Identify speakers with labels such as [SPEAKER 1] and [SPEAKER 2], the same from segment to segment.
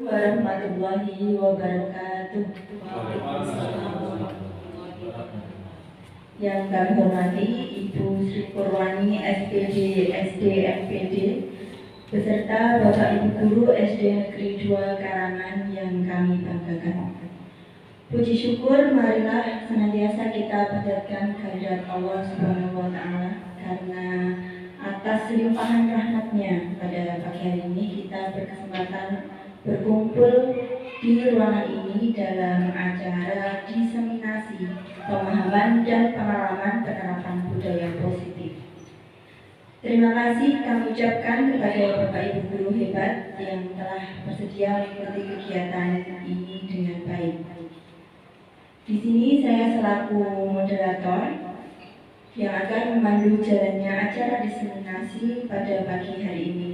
[SPEAKER 1] warahmatullahi wabarakatuh. Yang kami hormati Ibu Sri Purwani SPD SD MPD beserta Bapak Ibu Guru SD Negeri 2 Karangan yang kami banggakan. Puji syukur marilah senantiasa kita panjatkan kehadirat Allah Subhanahu wa Ta'ala, karena atas limpahan rahmat-Nya pada pagi hari ini kita berkesempatan berkumpul di ruangan ini dalam acara diseminasi pemahaman dan pengalaman penerapan budaya positif. Terima kasih kami ucapkan kepada Bapak Ibu Guru hebat yang telah bersedia mengikuti kegiatan ini dengan baik. Di sini saya selaku moderator yang akan memandu jalannya acara diseminasi pada pagi hari ini.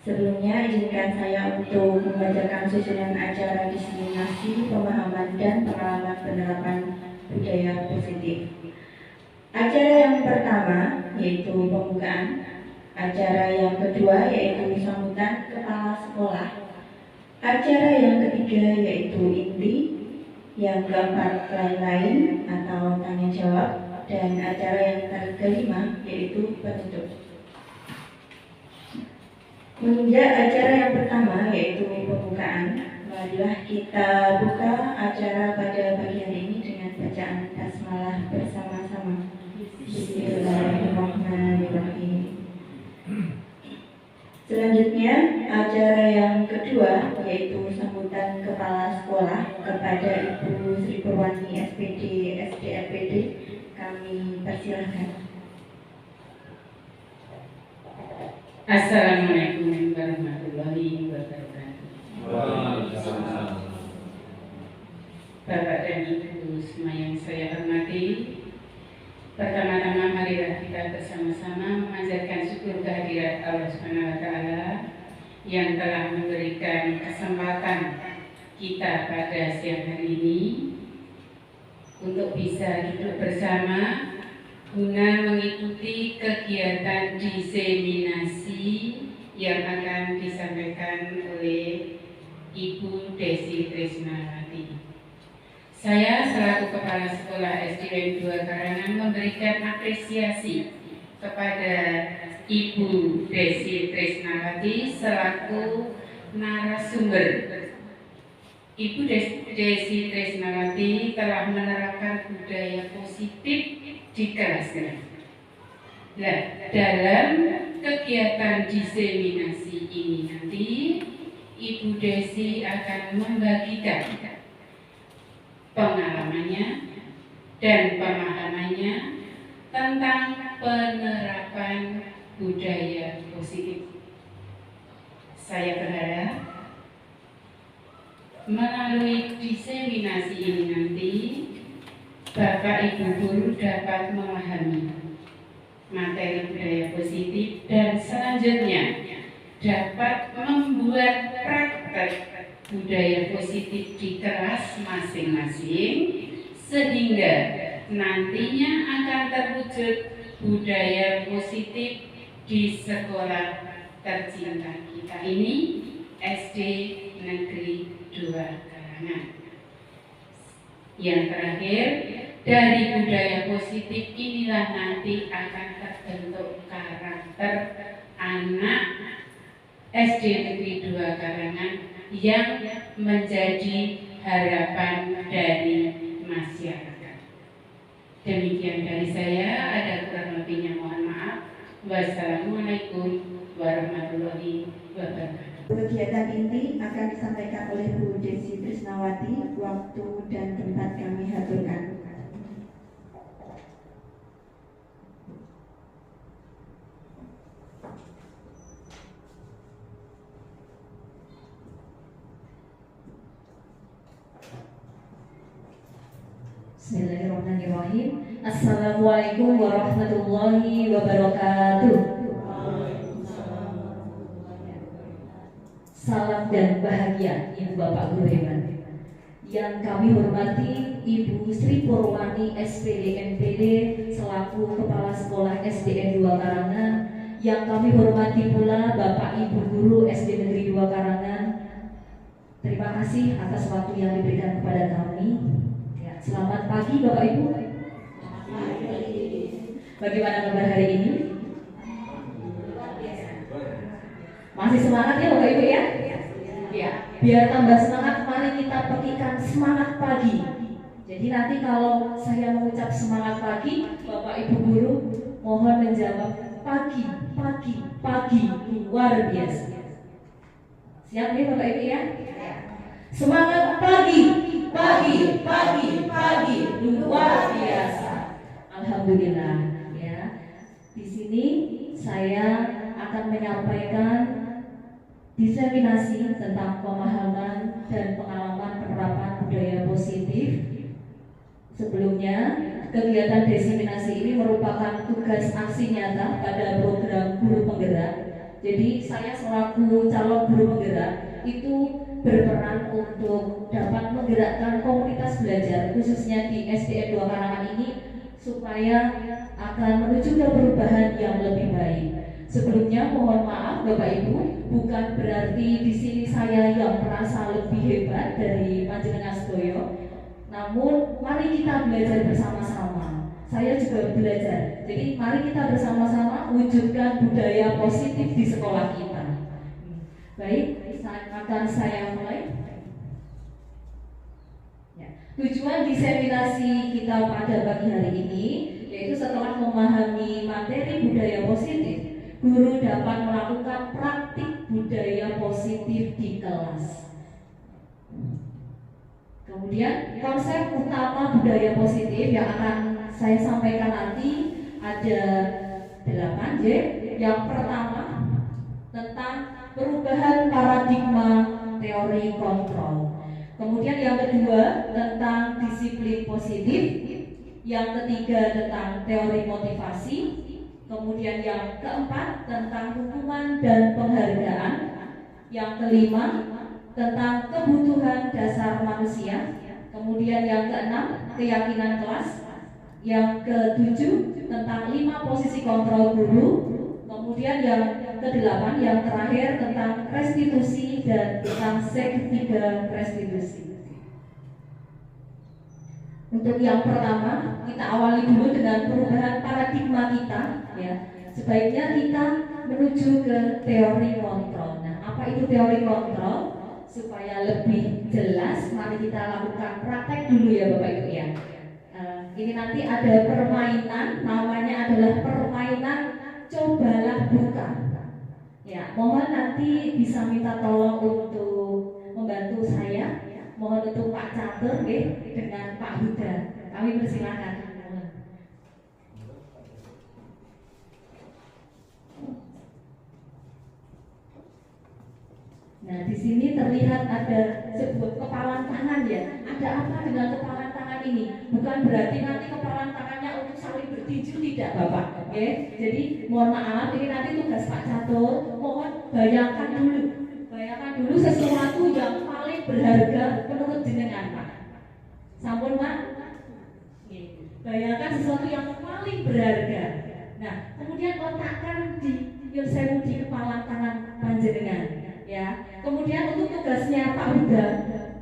[SPEAKER 1] Sebelumnya izinkan saya untuk membacakan susunan acara diseminasi pemahaman dan pengalaman penerapan budaya positif. Acara yang pertama yaitu pembukaan, acara yang kedua yaitu sambutan kepala sekolah, acara yang ketiga yaitu inti, yang keempat lain-lain atau tanya jawab, dan acara yang kelima yaitu penutup. Menginjak acara yang pertama yaitu pembukaan, marilah kita buka acara pada pagi hari ini dengan bacaan basmalah bersama-sama. Bismillahirrahmanirrahim. Selanjutnya acara yang kedua yaitu sambutan kepala sekolah kepada Ibu Sri Purwani SPD SD MPD. Kami persilahkan.
[SPEAKER 2] Assalamualaikum warahmatullahi wabarakatuh. Bapak dan Ibu semua yang saya hormati, pertama-tama marilah kita bersama-sama memanjatkan syukur kehadirat Allah Subhanahu wa Ta'ala yang telah memberikan kesempatan kita pada siang hari ini untuk bisa duduk bersama guna mengikuti kegiatan diseminasi yang akan disampaikan oleh Ibu Desi Trisnawati. Saya selaku Kepala Sekolah SDN 2 Karangan memberikan apresiasi kepada Ibu Desi Trisnawati selaku narasumber. Ibu Desi Trisnawati telah menerapkan budaya positif di kelas-kelas. Nah, dalam kegiatan diseminasi ini nanti Ibu Desi akan membagikan pengalamannya dan pemahamannya tentang penerapan budaya positif. Saya berharap melalui diseminasi ini nanti Bapak Ibu Guru dapat memahami materi budaya positif dan selanjutnya dapat membuat praktek budaya positif di kelas masing-masing sehingga nantinya akan terwujud budaya positif di sekolah tercinta kita ini, SD Negeri 2 Karangan. Yang terakhir, dari budaya positif inilah nanti akan terbentuk karakter anak SD Negeri 2 Karangan yang menjadi harapan dari masyarakat. Demikian dari saya, ada kurang lebihnya mohon maaf. Wassalamualaikum warahmatullahi wabarakatuh.
[SPEAKER 1] Kegiatan inti akan disampaikan oleh Bu Desi Trisnawati. Waktu dan tempat kami haturkan.
[SPEAKER 3] Bismillahirrahmanirrahim. Assalamualaikum warahmatullahi wabarakatuh. Salam dan bahagia Ibu Bapak Guru hebat. Yang kami hormati Ibu Sri Purwani SPD MPD selaku Kepala Sekolah SDN 2 Karangan. Yang kami hormati pula Bapak Ibu Guru SD Negeri 2 Karangan, Terima kasih atas waktu yang diberikan kepada kami. Ya, selamat pagi Bapak Ibu. Bagaimana kabar hari ini? Masih semangat ya Bapak Ibu ya? Ya, biar tambah semangat, mari kita petikkan semangat pagi. Jadi nanti kalau saya mengucap semangat pagi, Bapak Ibu guru mohon menjawab pagi, pagi, pagi, luar biasa. Siap nih Bapak Ibu ya? Semangat pagi, pagi, pagi, pagi, luar biasa. Alhamdulillah ya. Di sini saya akan menyampaikan diseminasi tentang pemahaman dan pengalaman penerapan budaya positif. Sebelumnya, kegiatan diseminasi ini merupakan tugas aksi nyata pada program guru penggerak. Jadi saya selaku calon guru penggerak itu berperan untuk dapat menggerakkan komunitas belajar khususnya di SDN 2 Karangan ini supaya akan menuju ke perubahan yang lebih baik. Sebelumnya mohon maaf Bapak Ibu, bukan berarti di sini saya yang merasa lebih hebat dari panjenengan sedaya. Namun mari kita belajar bersama-sama. Saya juga belajar. Jadi mari kita bersama-sama wujudkan budaya positif di sekolah kita. Baik, akan saya mulai. Ya. Tujuan diseminasi kita pada pagi hari ini yaitu setelah memahami materi budaya positif, guru dapat melakukan praktik budaya positif di kelas. Kemudian konsep utama budaya positif yang akan saya sampaikan nanti ada 8 J. Yang pertama tentang perubahan paradigma teori kontrol. Kemudian yang kedua tentang disiplin positif. Yang ketiga tentang teori motivasi. Kemudian yang keempat tentang hukuman dan penghargaan. Yang kelima tentang kebutuhan dasar manusia. Kemudian yang keenam keyakinan kelas. Yang ketujuh tentang 5 posisi kontrol guru. Kemudian yang ke-8 yang terakhir tentang restitusi dan tentang segitiga restitusi. Untuk yang pertama, kita awali dulu dengan perubahan paradigma kita ya. Sebaiknya kita menuju ke teori kontrol. Nah, apa itu teori kontrol? Supaya lebih jelas, mari kita lakukan praktek dulu ya Bapak Ibu ya. Ini nanti ada permainan, namanya adalah permainan cobalah buka. Ya, mohon nanti bisa minta tolong untuk membantu saya. Mohon untuk Pak Catur dengan Pak Huda. Kami persilakan. Nah, di sini terlihat ada sebuah kepalan tangan ya. Ada apa dengan kepalan tangan ini? Bukan berarti nanti kepalan tangannya untuk saling bertinju, tidak Bapak. Oke? Jadi mohon maaf, ini nanti tugas Pak Catur. Mohon bayangkan dulu sesuatu yang paling berharga menurut jenengan Pak. Sampun Pak? Bayangkan sesuatu yang paling berharga. Nah, kemudian letakkan di kepala tangan panjenengan. Ya, kemudian untuk tugasnya Pak Huda,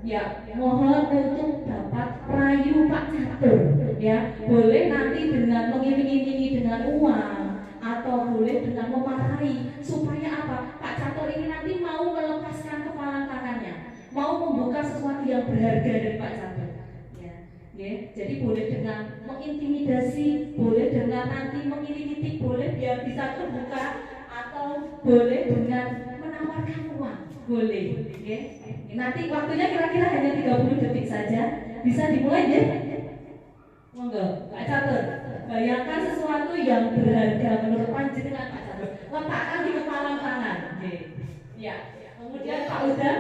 [SPEAKER 3] ya mohon untuk dapat rayu Pak Catur, ya boleh nanti dengan mengiming-imingi dengan uang atau boleh dengan memarahi supaya apa? Pak Catur ini nanti mau melepaskan kepala tangannya, mau membuka sesuatu yang berharga dari Pak Catur. Ya, jadi boleh dengan mengintimidasi, boleh dengan nanti mengiritik, boleh biar bisa terbuka atau boleh dengan menawarkan uang, boleh. Okay. Nanti waktunya kira-kira hanya 30 detik saja. Bisa dimulai ya? Monggo, Pak Catur. Bayangkan sesuatu yang berharga menurut panjenengan Pak Catur. Letakkan di kepala tangan. Okay. Ya. Kemudian Pak Huda.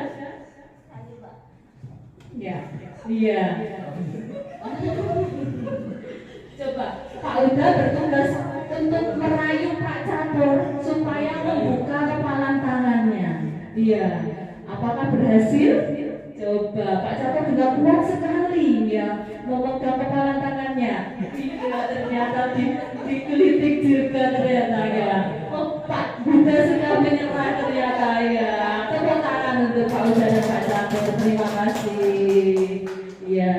[SPEAKER 3] Ya. Iya. Coba Pak Huda bertugas untuk merayu Pak Catur supaya membuka kepala tangannya. Iya. Apakah berhasil? Coba Pak Catur juga kuat sekali ya memegang kepala tangannya. Iya, ternyata dikelitik juga ternyata ya. Oh, Pak Huda sudah menyerah ternyata ya. Tepuk tangan untuk Pak Huda dan Pak Catur. Catur, terima kasih. Ya,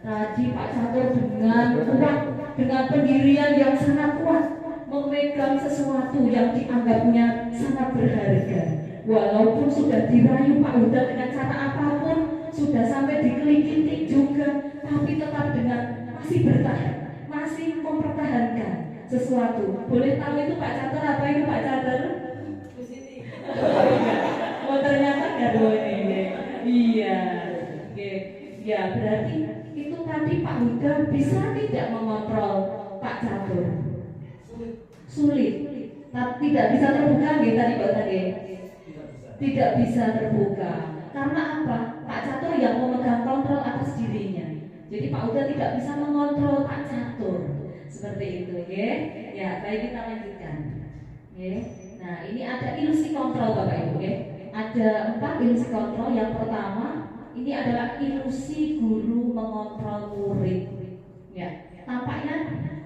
[SPEAKER 3] tadi Pak Catur dengan kuat, dengan pendirian yang sangat kuat, memegang sesuatu yang dianggapnya sangat berharga. Walaupun sudah dirayu Pak Huda dengan cara apapun, sudah sampai dikelilingi juga, tapi tetap dengan masih bertahan, masih mempertahankan sesuatu. Boleh tahu itu Pak Catur apa itu Pak Catur? Oh ternyata gado ini. Iya. Oke. Ya berarti itu tadi Pak Huda bisa tidak mengontrol Pak Catur? Sulit. Tidak bisa terbuka nggih tadi Pak tadi. Tidak bisa terbuka. Karena apa? Pak Catur yang memegang kontrol atas dirinya. Jadi Pak Huda tidak bisa mengontrol Pak Catur. Seperti itu, ya. Ya, baik kita lanjutkan. Ya. Nah, ini ada ilusi kontrol Bapak Ibu, ya. Ada 4 ilusi kontrol. Yang pertama, ini adalah ilusi guru mengontrol murid. Ya, tampaknya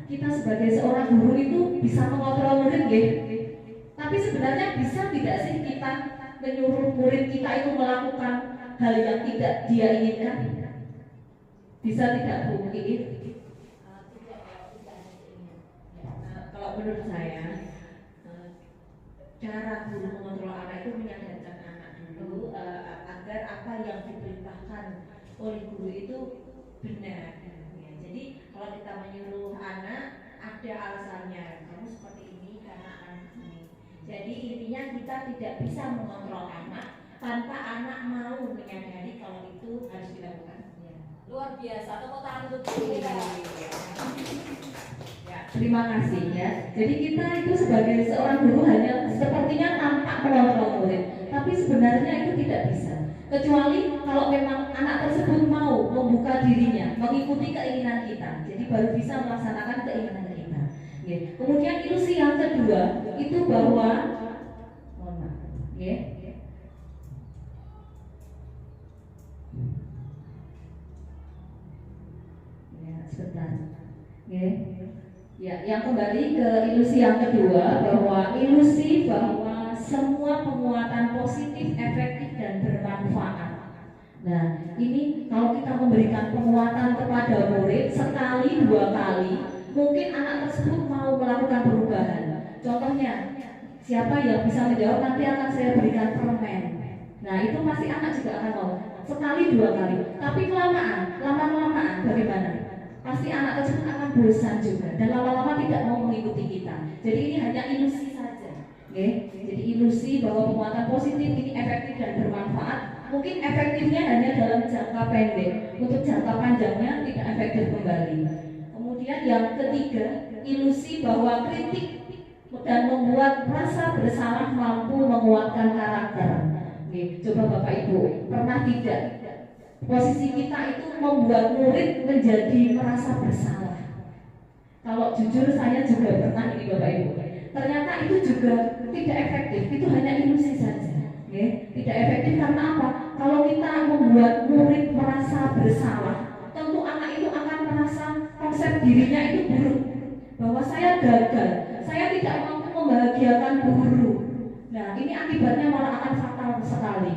[SPEAKER 3] kita sebagai seorang guru itu bisa mengontrol murid, ya. Tapi sebenarnya bisa tidak sih kita menyuruh murid kita itu melakukan hal yang tidak dia inginkan? Bisa tidak Bu Iit? Kalau menurut saya, cara guru mengontrol anak itu menyadarkan anak dulu agar apa yang diperintahkan oleh guru itu benar. Ya, jadi kalau kita menyuruh anak ada alasannya, kamu seperti ini karena anak ini. Jadi intinya kita tidak bisa mengontrol anak tanpa anak mau menyadari kalau itu harus dilakukan. Ya. Luar biasa, tepuk tangan untuk kita. Ya, terima kasih ya. Jadi kita itu sebagai seorang guru hanya sepertinya tampak mengontrol murid, tapi sebenarnya itu tidak bisa. Kecuali kalau memang anak tersebut mau membuka dirinya, mengikuti keinginan kita, jadi baru bisa melaksanakan keinginan kita. Ya. Kemudian ilusi yang kedua itu bahwa, mohon maaf, ya. Ya, sebentar. Ya. Ya, yang kembali ke ilusi yang kedua, bahwa ilusi bahwa semua penguatan positif, efektif dan bermanfaat. Nah, ini kalau kita memberikan penguatan kepada murid sekali, 2 kali, mungkin anak tersebut mau melakukan perubahan. Contohnya, siapa yang bisa menjawab nanti akan saya berikan permen. Nah, itu pasti anak juga akan mau sekali, 2 kali. Tapi lama-kelamaan bagaimana? Pasti anak tersebut akan bosan juga dan lama-lama tidak mau mengikuti kita. Jadi ini hanya ilusi saja. Okay? Jadi ilusi bahwa penguatan positif ini efektif dan bermanfaat. Mungkin efektifnya hanya dalam jangka pendek, untuk jangka panjangnya tidak efektif kembali. Kemudian yang ketiga, ilusi bahwa kritik dan membuat rasa bersalah mampu menguatkan karakter. Okay. Coba Bapak Ibu, pernah tidak posisi kita itu membuat murid menjadi merasa bersalah? Kalau jujur saya juga pernah ini Bapak Ibu. Ternyata itu juga tidak efektif, itu hanya ilusi saja. Okay? Tidak efektif karena apa? Kalau kita membuat murid merasa bersalah, tentu anak itu akan merasa konsep dirinya itu buruk, bahwa saya gagal, saya tidak mampu membahagiakan guru. Nah, ini akibatnya malah akan fatal sekali.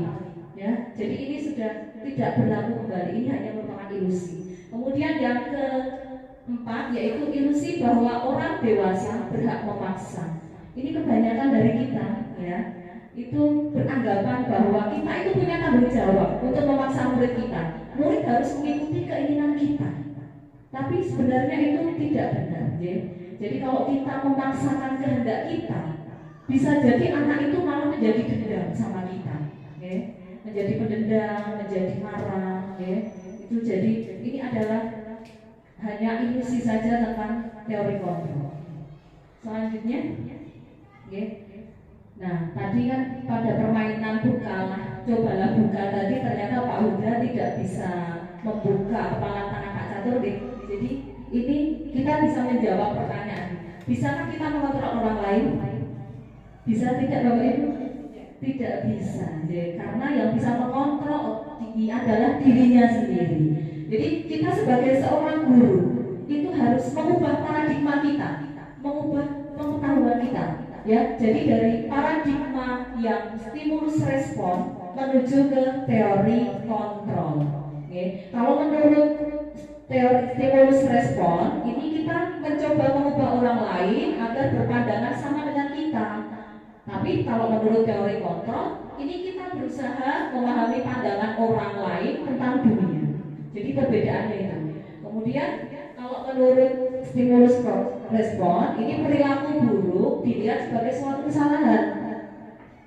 [SPEAKER 3] Ya, jadi ini sudah tidak berlaku kembali, ini hanya merupakan ilusi. Kemudian yang keempat yaitu ilusi bahwa orang dewasa berhak memaksa. Ini kebanyakan dari kita, ya, itu beranggapan bahwa kita itu punya tanggung jawab untuk memaksa murid kita. Murid harus mengikuti keinginan kita. Tapi sebenarnya itu tidak benar, ya. Jadi kalau kita memaksakan kehendak kita, bisa jadi anak itu malah menjadi dendam sama kita, ya. Menjadi pendendam, menjadi marah, ya. Itu jadi ini adalah hanya ilusi saja tentang teori kontrol. Selanjutnya, ya. Nah, tadi kan pada permainan bukalah, cobalah buka tadi ternyata Pak Huda tidak bisa membuka kepala tangan Pak Catur, ya. Jadi ini kita bisa menjawab pertanyaan. Bisakah kita mengontrol orang lain? Bisa tidak Bapak Ibu? Tidak bisa, ya, karena yang bisa mengontrol ini adalah dirinya sendiri. Jadi kita sebagai seorang guru itu harus mengubah paradigma kita, mengubah pengetahuan kita, ya. Jadi dari paradigma yang stimulus respon menuju ke teori kontrol. Oke. Kalau menurut teori stimulus respon, ini kita mencoba mengubah orang lain agar berpandangan sama dengan kita. Tapi kalau menurut teori kontrol, ini kita berusaha memahami pandangan orang lain tentang dunia. Jadi perbedaannya itu. Kemudian kalau menurut stimulus respon, ini perilaku buruk dilihat sebagai suatu kesalahan.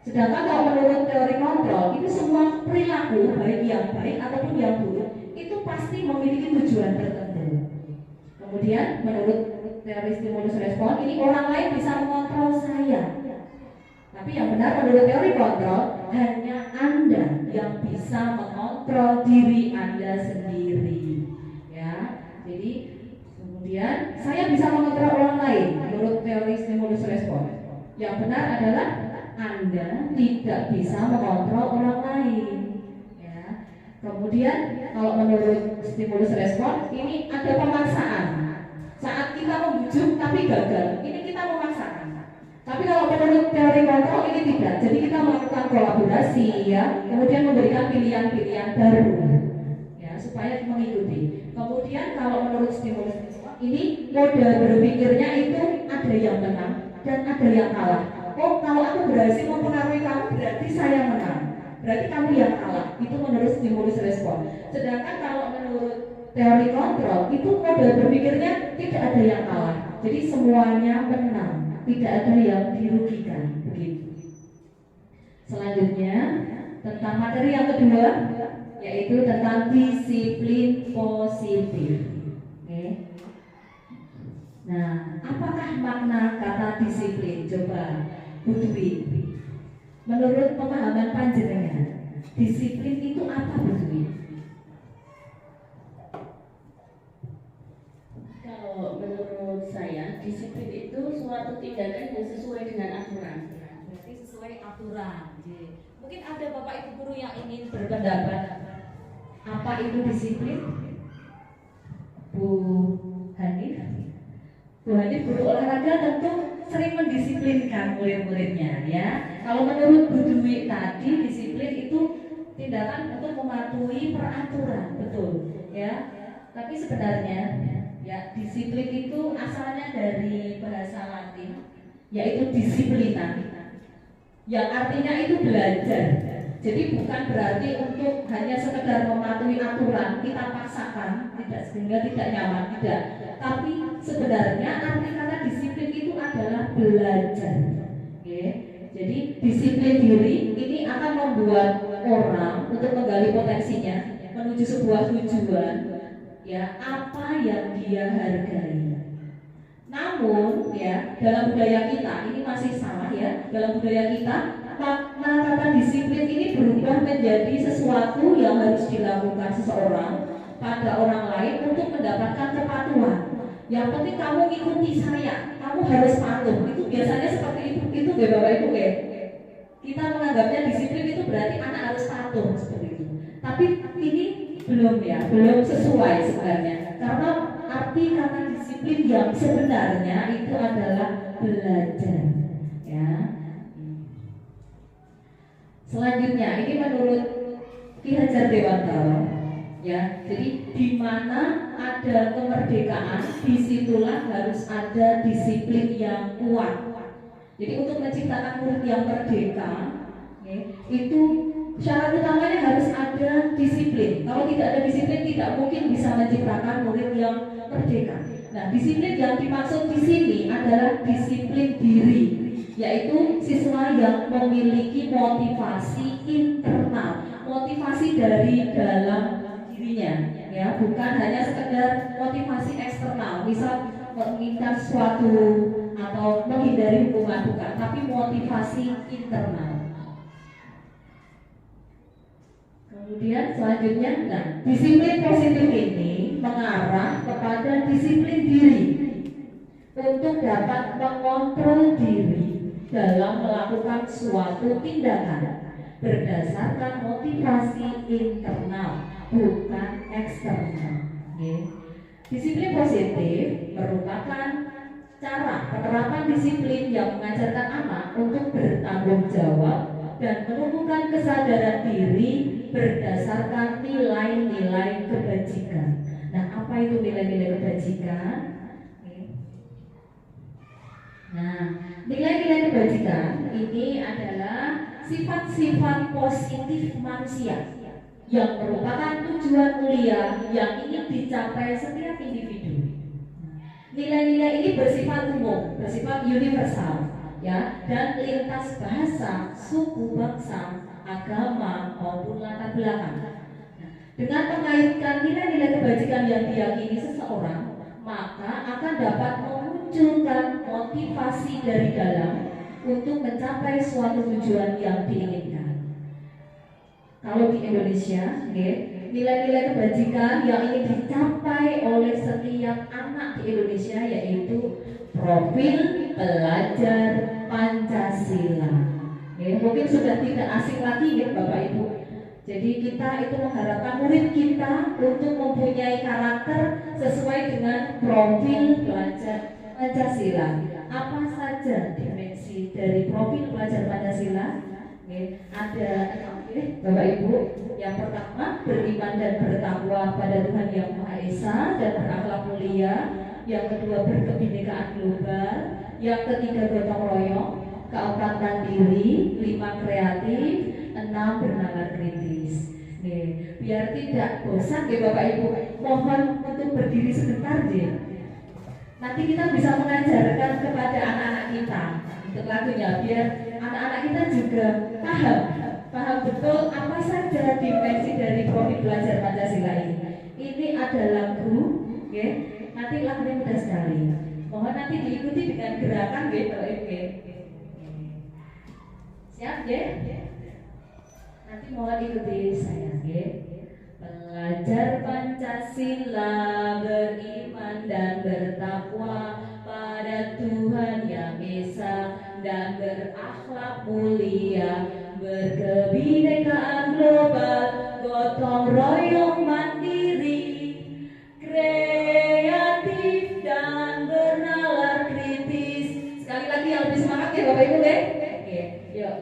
[SPEAKER 3] Sedangkan kalau menurut teori kontrol, itu semua perilaku baik yang baik ataupun yang buruk itu pasti memiliki tujuan tertentu. Kemudian menurut teori stimulus respon, ini orang lain bisa mengontrol saya. Tapi yang benar menurut teori kontrol, hanya Anda yang bisa mengontrol diri Anda sendiri. Ya, jadi kemudian saya bisa mengontrol orang lain menurut teori stimulus respon. Yang benar adalah Anda tidak bisa mengontrol orang lain. Ya. Kemudian kalau menurut stimulus respon, ini ada pemaksaan. Saat kita membujuk tapi gagal, ini kita memaksakan. Tapi kalau menurut teori kontrol ini tidak. Jadi kita melakukan kolaborasi, ya, kemudian memberikan pilihan-pilihan baru, ya, supaya mengikuti. Kemudian kalau menurut stimulus respon, ini model berpikirnya itu ada yang menang dan ada yang kalah. Oh, kalau aku berhasil mempengaruhi kamu, berarti saya menang. Berarti kamu yang kalah. Itu menurut stimulus respon. Sedangkan kalau menurut teori kontrol, itu model berpikirnya tidak ada yang kalah. Jadi semuanya menang, tidak ada yang dirugikan. Begitu. Selanjutnya tentang materi yang kedua, yaitu tentang disiplin positif. Oke. Nah, apakah makna kata disiplin? Coba Bu Dwi, menurut pemahaman panjenengan, disiplin itu apa, Bu Dwi?
[SPEAKER 4] Kalau menurut saya, disiplin itu suatu tindakan yang sesuai dengan aturan.
[SPEAKER 3] Berarti sesuai aturan. Mungkin ada Bapak Ibu guru yang ingin berpendapat. Apa itu disiplin? Bu Hanif? Bu Hanif guru olahraga tentu sering mendisiplinkan murid-muridnya, ya. Kalau menurut Bu Dwi tadi, disiplin itu tindakan untuk mematuhi peraturan, betul, ya. Tapi sebenarnya, ya, disiplin itu asalnya dari bahasa Latin, yaitu disiplina, yang artinya itu belajar. Jadi bukan berarti untuk hanya sekedar mematuhi aturan kita paksakan, tidak, sehingga tidak nyaman, tidak. Tapi sebenarnya arti kata disiplin itu adalah belajar. Oke. Jadi disiplin diri ini akan membuat orang untuk menggali potensinya menuju sebuah tujuan, ya, apa yang dia hargai. Namun, ya, dalam budaya kita ini masih salah, ya. Dalam budaya kita makna kata disiplin ini berubah menjadi sesuatu yang harus dilakukan seseorang pada orang lain untuk mendapatkan kepatuhan. Yang penting kamu ikuti saya, kamu harus patuh. Itu biasanya seperti itu ya Bapak Ibu, ya. Kita menganggapnya disiplin itu berarti anak harus patuh seperti itu. Tapi ini belum, ya, belum sesuai sebenarnya. Karena arti kata disiplin yang sebenarnya itu adalah belajar, ya. Selanjutnya ini menurut Ki Hajar Dewantara, ya. Jadi di mana ada kemerdekaan, disitulah harus ada disiplin yang kuat. Jadi untuk menciptakan murid yang merdeka, ya, itu syarat utamanya harus ada disiplin. Kalau tidak ada disiplin, tidak mungkin bisa menciptakan murid yang merdeka. Nah, disiplin yang dimaksud di sini adalah disiplin diri, yaitu siswa yang memiliki motivasi internal, motivasi dari dalam dirinya, ya, bukan hanya sekedar motivasi eksternal, misal menginginkan sesuatu atau menghindari hukuman, bukan, tapi motivasi internal. Kemudian selanjutnya, nah, disiplin positif ini mengarah kepada disiplin diri untuk dapat mengontrol diri dalam melakukan suatu tindakan berdasarkan motivasi internal, bukan eksternal. Okay. Disiplin positif merupakan cara penerapan disiplin yang mengajarkan anak untuk bertanggung jawab dan menumbuhkan kesadaran diri berdasarkan nilai-nilai kebajikan. Nah, apa itu nilai-nilai kebajikan? Nah, nilai-nilai kebajikan ini adalah sifat-sifat positif manusia yang merupakan tujuan mulia yang ingin dicapai setiap individu. Nilai-nilai ini bersifat umum, bersifat universal, ya, dan lintas bahasa, suku, bangsa, agama maupun latar belakang. Dengan mengaitkan nilai-nilai kebajikan yang diyakini seseorang, maka akan dapat memunculkan motivasi dari dalam untuk mencapai suatu tujuan yang diinginkan. Kalau di Indonesia, nilai-nilai kebajikan yang ingin dicapai oleh setiap anak di Indonesia yaitu profil pelajar Pancasila. Mungkin sudah tidak asing lagi ya Bapak Ibu. Jadi kita itu mengharapkan murid kita untuk mempunyai karakter sesuai dengan profil pelajar Pancasila. Apa saja dimensi dari profil pelajar Pancasila? Ada Bapak Ibu. Yang pertama, beriman dan bertakwa pada Tuhan Yang Maha Esa dan berakhlak mulia. Yang kedua, berkebinekaan global. Yang ketiga, gotong royong. Keempatan diri. 5 kreatif. 6 bernalar kritis. Biar tidak bosan ya Bapak Ibu, mohon untuk berdiri sebentar deh. Nanti kita bisa mengajarkan kepada anak-anak kita untuk lagunya, biar anak-anak kita juga paham betul apa saja dimensi dari profil belajar Pancasila ini. Ini ada lagu, ya. Nanti lagunya mudah sekali. Mohon nanti diikuti dengan gerakan, gitu. Siap, ya? Nanti mohon ikuti saya, ya. Belajar Pancasila, beriman dan bertakwa pada Tuhan Yang Esa dan berakhlak mulia, berkebinekaan global, gotong royong mandiri, kreatif dan bernalar kritis. Sekali lagi yang lebih semangat ya Bapak Ibu deh. Oke, yuk.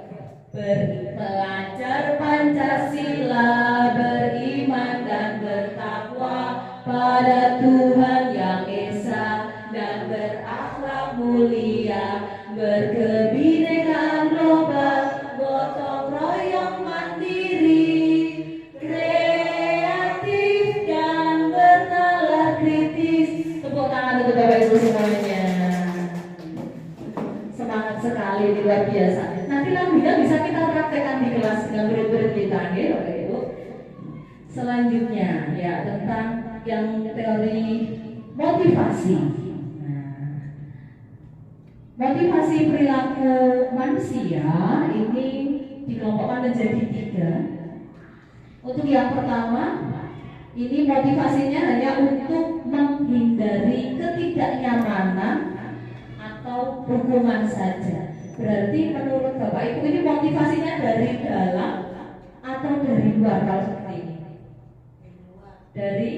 [SPEAKER 3] Belajar Pancasila, beriman dan bertakwa pada Tuhan Yang Esa dan berakhlak mulia, berkebinekaan global, gotong royong mandiri, kreatif dan bernalar kritis. Tepuk tangan untuk Bapak Ibu semuanya. Semangat sekali, luar biasa. Nanti lagunya bisa kita praktekkan di kelas dengan murid-murid kita, ya Bapak Ibu. Selanjutnya, ya, tentang yang teori motivasi. Motivasi perilaku manusia ini dikelompokkan menjadi 3. Untuk yang pertama, ini motivasinya hanya untuk menghindari ketidaknyamanan atau hukuman saja. Berarti menurut Bapak Ibu ini motivasinya dari dalam atau dari luar kalau seperti ini? Dari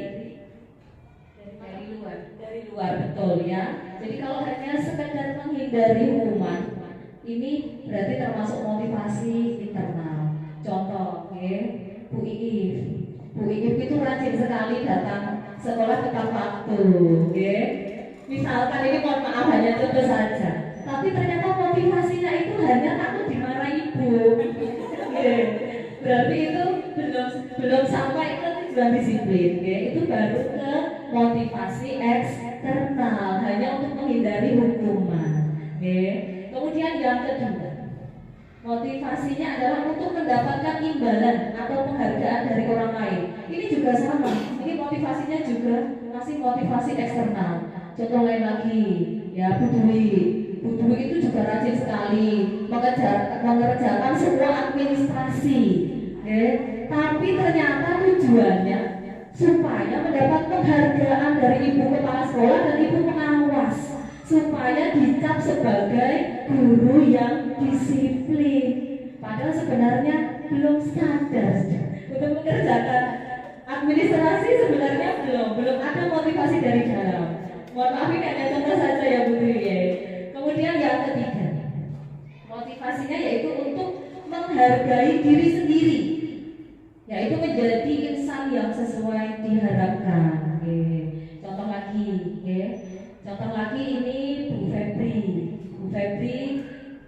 [SPEAKER 3] luar, betul ya. Jadi kalau hanya sekedar menghindari hukuman, ini berarti termasuk motivasi internal. Contoh, Bu Iif. Bu Iif itu rajin sekali datang sekolah tepat waktu, Misalkan ini mohon maaf hanya contoh saja, tapi ternyata motivasinya itu hanya takut dimarahi ibu. Berarti itu belum sampai ke tujuan disiplin, itu baru ke motivasi eksternal, hanya untuk menghindari hukuman. Kemudian yang kedua, motivasinya adalah untuk mendapatkan imbalan atau penghargaan dari orang lain. Ini juga sama, ini motivasinya juga masih motivasi eksternal. Contoh lain lagi, ya Bu Dwi. Bu Dwi itu juga rajin sekali mengerjakan semua administrasi, tapi ternyata tujuannya supaya mendapat penghargaan dari ibu kepala sekolah dan ibu pengawas, supaya dicap sebagai guru yang disiplin. Padahal sebenarnya belum sadar untuk mengerjakan administrasi, sebenarnya belum ada motivasi dari dalam. Mohon maaf ini hanya contoh saja ya Bu Dwi. Kemudian yang ketiga, motivasinya yaitu untuk menghargai diri sendiri, yaitu menjadi insan yang sesuai diharapkan. Contoh lagi ini Bu Febri. Bu Febri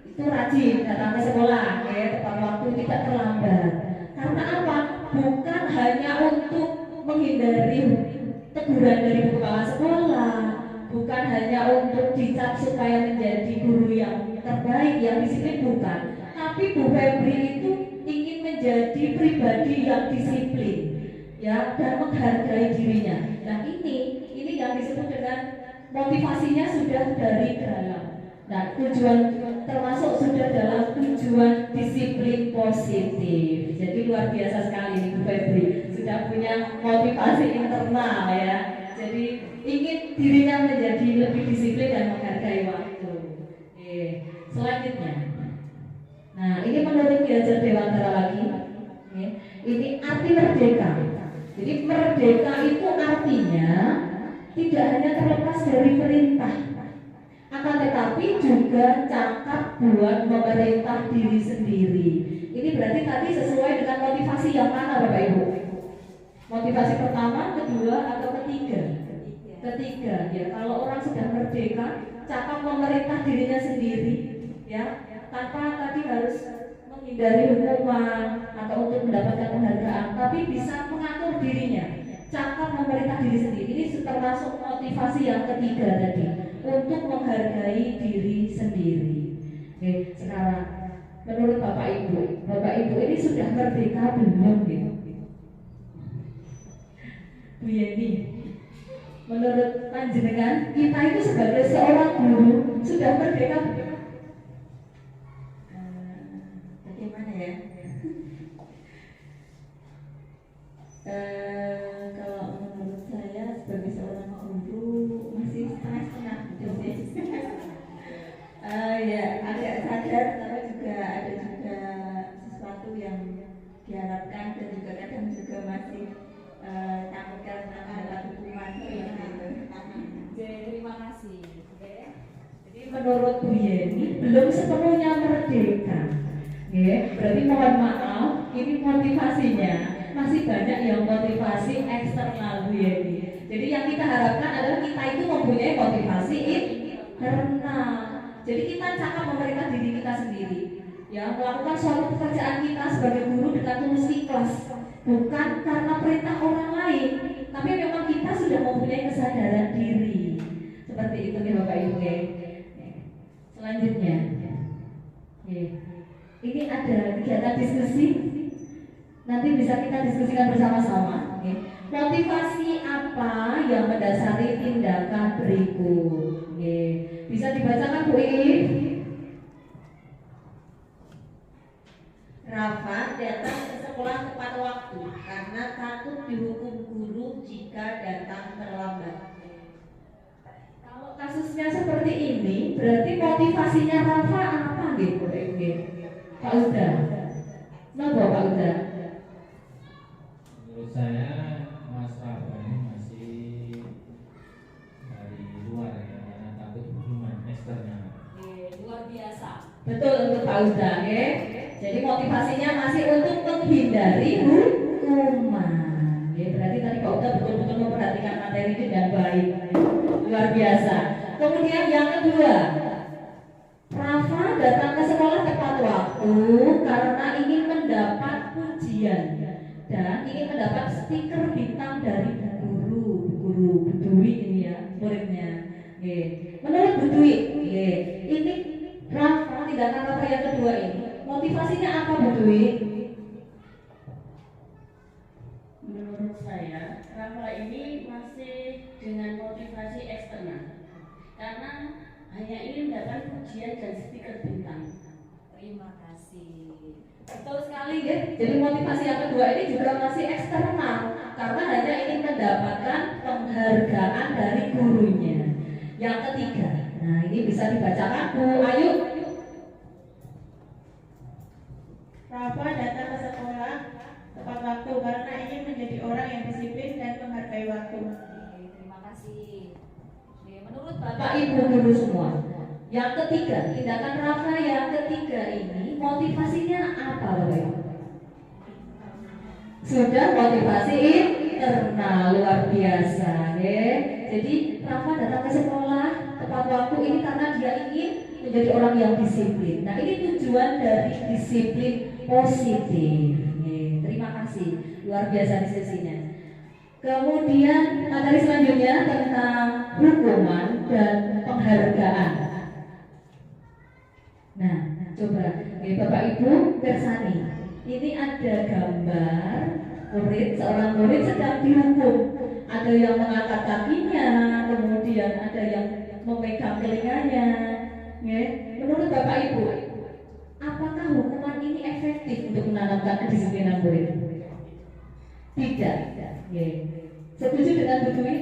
[SPEAKER 3] itu rajin datang ke sekolah, tepat waktu, tidak terlambat. Karena apa? Bukan hanya untuk menghindari teguran dari kepala sekolah, bukan hanya untuk dicap supaya menjadi guru yang terbaik, yang disiplin, bukan. Tapi Bu Febri itu ingin menjadi pribadi yang disiplin, ya, dan menghargai dirinya. Nah ini yang disebut dengan motivasinya sudah dari dalam. Nah tujuan termasuk sudah dalam tujuan disiplin positif. Jadi luar biasa sekali Bu Febri sudah punya motivasi internal, ya. Jadi ingin dirinya menjadi lebih disiplin dan menghargai waktu. Selanjutnya, nah ini menurut Ki Hajar Dewantara lagi, ini arti merdeka. Jadi merdeka itu artinya tidak hanya terlepas dari perintah, akan tetapi juga cakap buat memerintah diri sendiri. Ini berarti tadi sesuai dengan motivasi yang mana Bapak Ibu? Motivasi pertama, kedua, atau ketiga? Ketiga, ya. Kalau orang sudah merdeka, cakap memerintah dirinya sendiri, ya, tanpa tadi harus menghindari hukuman atau untuk mendapatkan penghargaan, tapi bisa mengatur dirinya, cakap memerintah diri sendiri. Ini termasuk motivasi yang ketiga tadi, untuk menghargai diri sendiri. Oke, sekarang menurut Bapak Ibu ini sudah merdeka belum? Gitu? Bu Yeni, menurut panjenengan kita itu sebagai seorang guru sudah merdeka belum?
[SPEAKER 1] Bagaimana ya? Kalau menurut saya sebagai seorang guru masih setengah-setengah gitu sih. Ya agak sadar, tapi juga ada juga sesuatu yang diharapkan dan juga kadang juga masih takutkan terhadap hukuman gitu.
[SPEAKER 3] Terima kasih. Jadi menurut Bu Yeni belum sepenuhnya merdeka. Berarti mohon maaf, ini motivasinya masih banyak yang motivasi eksternal Bu Yeni. Jadi yang kita harapkan adalah kita itu mempunyai motivasi internal. Jadi kita cakap memerintah diri kita sendiri, ya, melakukan suatu pekerjaan kita sebagai guru dengan tulus ikhlas, bukan karena perintah orang lain, tapi memang kita sudah mempunyai kesadaran diri. Seperti itu nih Bapak Ibu. Selanjutnya, ini ada kegiatan diskusi. Nanti bisa kita diskusikan bersama-sama. Motivasi apa yang mendasari tindakan berikut? Bisa dibacakan Bu Iif?
[SPEAKER 4] Rafa datang ke sekolah tepat waktu karena takut dihukum guru jika datang terlambat.
[SPEAKER 3] Kalau kasusnya seperti ini, berarti motivasinya Rafa apa gitu? Pak Uda, kenapa Pak Uda?
[SPEAKER 5] Menurut saya Mas Rafa ini masih dari luar ya, karena takut hukuman eksternal.
[SPEAKER 3] Luar biasa. Betul untuk Pak Uda, ya. Jadi motivasinya masih untuk menghindari hukuman. Berarti tadi Pak Uda betul-betul memperhatikan materi ini dengan baik. Luar biasa. Kemudian yang kedua, Rafa datang ke sekolah tepat waktu karena ingin mendapat pujian dan ingin mendapat stiker bintang dari guru Bu Dwi ini ya, muridnya. Menurut Bu Dwi, ini Rafa, tindakan Rafa yang kedua ini motivasinya apa Bu Dwi?
[SPEAKER 4] Menurut saya, Rafa ini masih dengan motivasi eksternal karena hanya ingin mendapat pujian dan stiker bintang.
[SPEAKER 3] Terima kasih. Betul sekali ya. Jadi motivasi yang kedua ini juga masih eksternal karena hanya ingin mendapatkan penghargaan dari gurunya. Yang ketiga, nah ini bisa dibacakan Bu Ayu.
[SPEAKER 6] Rafa datang ke sekolah tepat waktu karena ingin menjadi orang yang disiplin dan menghargai waktu.
[SPEAKER 3] Terima kasih. Menurut Bapak Ibu guru semua, Yang ketiga, tindakan Rafa yang ketiga ini motivasinya apa Bapak Ibu? Sudah motivasi internal luar biasa ya. Jadi Rafa datang ke sekolah tepat waktu ini karena dia ingin menjadi orang yang disiplin. Nah ini tujuan dari disiplin positif ya. Terima kasih, luar biasa diskusinya. Kemudian materi selanjutnya tentang hukuman dan penghargaan. Nah, coba ini Bapak Ibu Bersani. Ini ada gambar seorang murid sedang dihukum. Ada yang mengangkat kakinya, kemudian ada yang memegang telinganya. Ya. Menurut Bapak Ibu, apakah hukuman ini efektif untuk menanamkan kedisiplinan murid? Tidak. Ya. Setuju dengan Bu Dwi?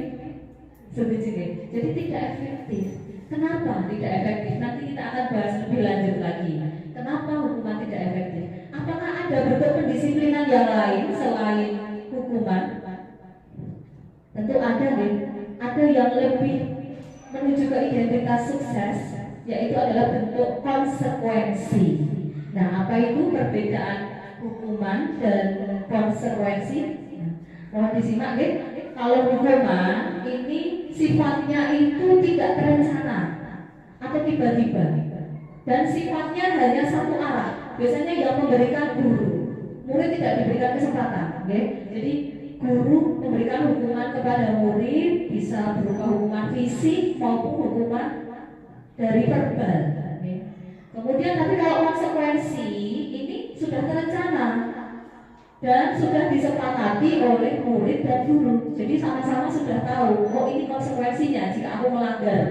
[SPEAKER 3] Setuju ya. Jadi tidak efektif. Kenapa tidak efektif? Nanti kita akan bahas lebih lanjut lagi. Kenapa hukuman tidak efektif? Apakah ada bentuk pendisiplinan yang lain selain hukuman? Tentu ada nih. Ada yang lebih menuju ke identitas sukses, yaitu adalah bentuk konsekuensi. Nah, apa itu perbedaan hukuman dan konsekuensi? Mohon disimak ya. Kalau hukuman ini sifatnya itu tidak terencana atau tiba-tiba, dan sifatnya hanya satu arah. Biasanya yang memberikan guru, murid tidak diberikan kesempatan. Okay? Jadi guru memberikan hukuman kepada murid bisa berupa hukuman fisik maupun hukuman dari verbal. Okay? Kemudian tapi kalau konsekuensi ini sudah terencana dan sudah disepakati oleh murid dan guru. Jadi sama-sama sudah tahu, oh ini konsekuensinya jika aku melanggar.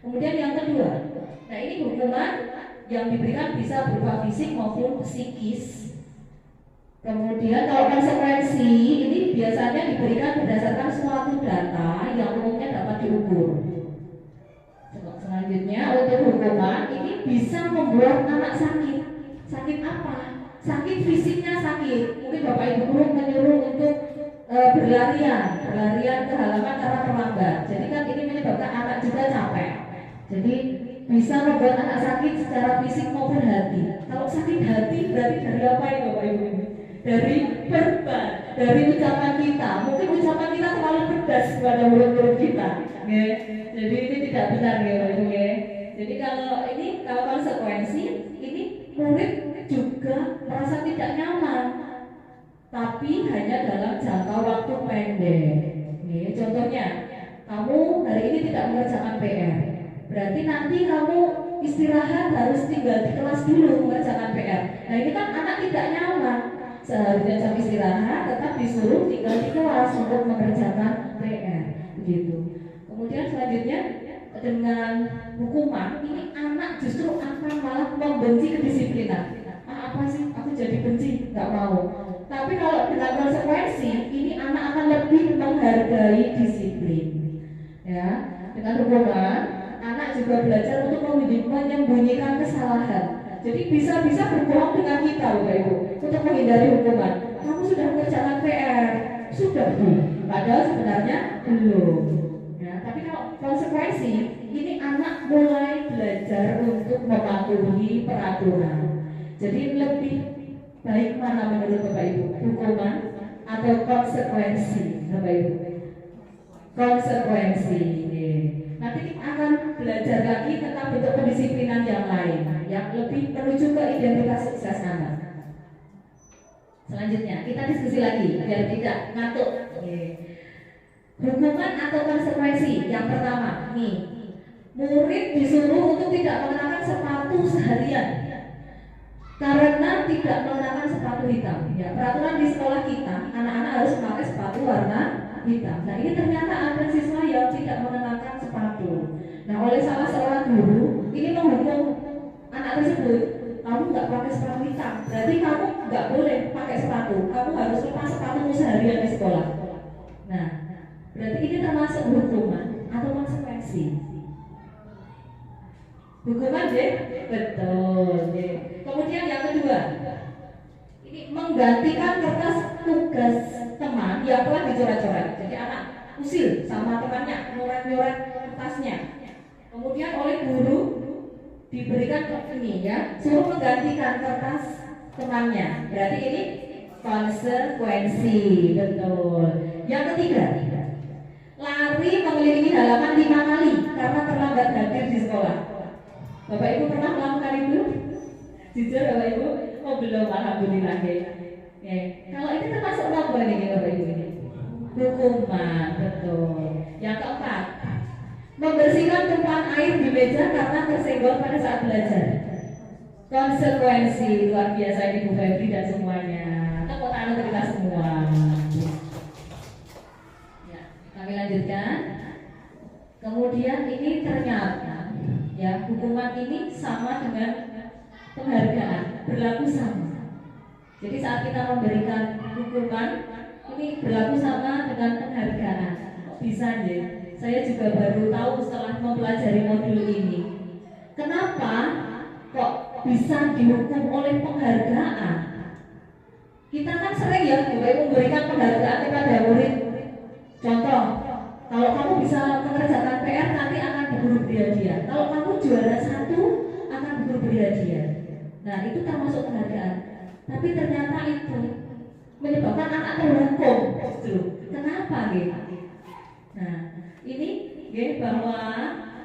[SPEAKER 3] Kemudian yang kedua, nah ini hukuman yang diberikan bisa berupa fisik maupun psikis. Kemudian kalau konsekuensi ini biasanya diberikan berdasarkan suatu data yang umumnya dapat diukur. Selanjutnya untuk hukuman ini bisa membuat anak sakit. Sakit apa? Sakit fisiknya sakit. Mungkin Bapak Ibu guru menyuruh untuk berlarian ke halaman karena terlambat. Jadi kan ini menyebabkan anak juga capek. Jadi bisa membuat anak sakit secara fisik maupun hati. Kalau sakit hati berarti dari apa ya Bapak Ibu? Dari verbal, dari ucapan kita. Mungkin ucapan kita terlalu pedas kepada murid-murid kita. Ya. Jadi ini tidak benar ya Bapak Ibu ya. Jadi kalau konsekuensi ini murid juga merasa tidak nyaman, tapi hanya dalam jangka waktu pendek. Nih, contohnya, kamu hari ini tidak mengerjakan PR, berarti nanti kamu istirahat harus tinggal di kelas dulu mengerjakan PR. Nah ini kan anak tidak nyaman, seharusnya jam istirahat tetap disuruh tinggal di kelas untuk mengerjakan PR, begitu. Kemudian selanjutnya dengan hukuman ini anak justru akan malah membenci kedisiplinan. Apa sih? Aku jadi benci, nggak mau. Tapi kalau dengan konsekuensi, ini anak akan lebih menghargai disiplin. Ya, dengan hukuman, anak juga belajar untuk menyembunyikan kesalahan. Jadi bisa-bisa berbohong dengan kita, Bapak Ibu, untuk menghindari hukuman. Kamu sudah mengerjakan PR, sudah Bu. Padahal sebenarnya belum. Ya, tapi kalau konsekuensi, ini anak mulai belajar untuk mematuhi peraturan. Jadi lebih baik mana menurut Bapak Ibu, hukuman atau konsekuensi, Bapak Ibu? Konsekuensi. Nanti kita akan belajar lagi tentang bentuk pendisiplinan yang lain, yang lebih menuju ke identitas sukses anak. Selanjutnya kita diskusi lagi biar tidak ngantuk. Hukuman atau konsekuensi? Yang pertama, nih, murid disuruh untuk tidak mengenakan sepatu seharian karena tidak mengenakan sepatu hitam. Ya, peraturan di sekolah kita, anak-anak harus memakai sepatu warna hitam. Nah, ini ternyata ada siswa yang tidak mengenakan sepatu. Nah, oleh salah seorang guru, ini menghukum anak tersebut. Kamu nggak pakai sepatu hitam, berarti kamu nggak boleh pakai sepatu. Kamu harus lepas sepatumu seharian di sekolah. Nah, berarti ini termasuk hukuman atau konsekuensi? Hukuman deh, betul deh. Kemudian yang kedua, ini menggantikan kertas tugas teman yang telah dicoret-coret. Jadi anak usil sama temannya nyoret-nyoret kertasnya. Kemudian oleh guru diberikan ini ya, suruh menggantikan kertas temannya. Berarti ini konsekuensi, betul. Yang ketiga, lari mengelilingi halaman 5 kali karena terlambat hadir di sekolah. Bapak Ibu pernah melakukan itu? Jujur Bapak Ibu? Oh belum, alhamdulillah ya. Kalau ini termasuk apa nih Bapak Ibu ini? Hukuman, betul. Yang keempat, membersihkan tumpahan air di meja karena tersenggol pada saat belajar. Konsekuensi luar biasa ini Bu Febri dan semuanya. Tepuk tangan untuk kita semua. Ya, kami lanjutkan. Kemudian ini ternyata ya hukuman ini sama dengan penghargaan, berlaku sama. Jadi saat kita memberikan hukuman ini berlaku sama dengan penghargaan. Bisa ya? Saya juga baru tahu setelah mempelajari modul ini. Kenapa kok bisa dihukum oleh penghargaan? Kita kan sering ya memberikan penghargaan kepada murid. Contoh, kalau kamu bisa mengerjakan PR nanti akan diberi hadiah. Kalau kamu juara 1 akan diberi hadiah. Nah itu termasuk penghargaan. Tapi ternyata itu menyebabkan anak terhukum. Kenapa gitu? Nah ini bahwa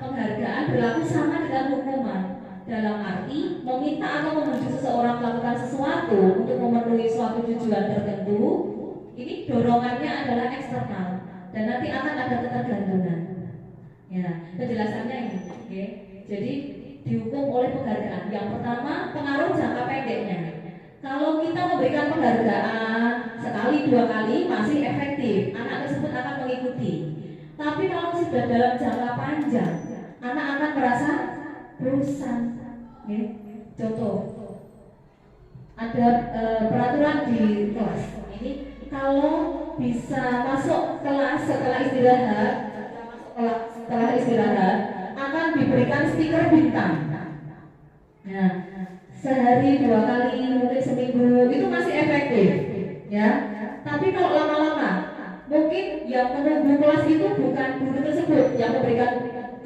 [SPEAKER 3] penghargaan berlaku sama dengan hukuman. Dalam arti meminta atau menuju seseorang melakukan sesuatu untuk memenuhi suatu tujuan tertentu, ini dorongannya adalah eksternal dan nanti akan ada ketergantungan. Ya, penjelasannya ini. Okay. Jadi dihukum oleh penghargaan. Yang pertama pengaruh jangka pendeknya. Kalau kita memberikan penghargaan sekali 2 kali masih efektif, anak tersebut akan mengikuti. Tapi kalau sudah dalam jangka panjang, anak akan merasa bosan. Contoh, ada peraturan di kelas ini kalau bisa masuk kelas setelah istirahat akan diberikan stiker bintang. Nah, sehari 2 kali mungkin seminggu itu masih efektif, ya. Tapi kalau lama-lama, mungkin yang menunggu kelas itu bukan guru tersebut yang memberikan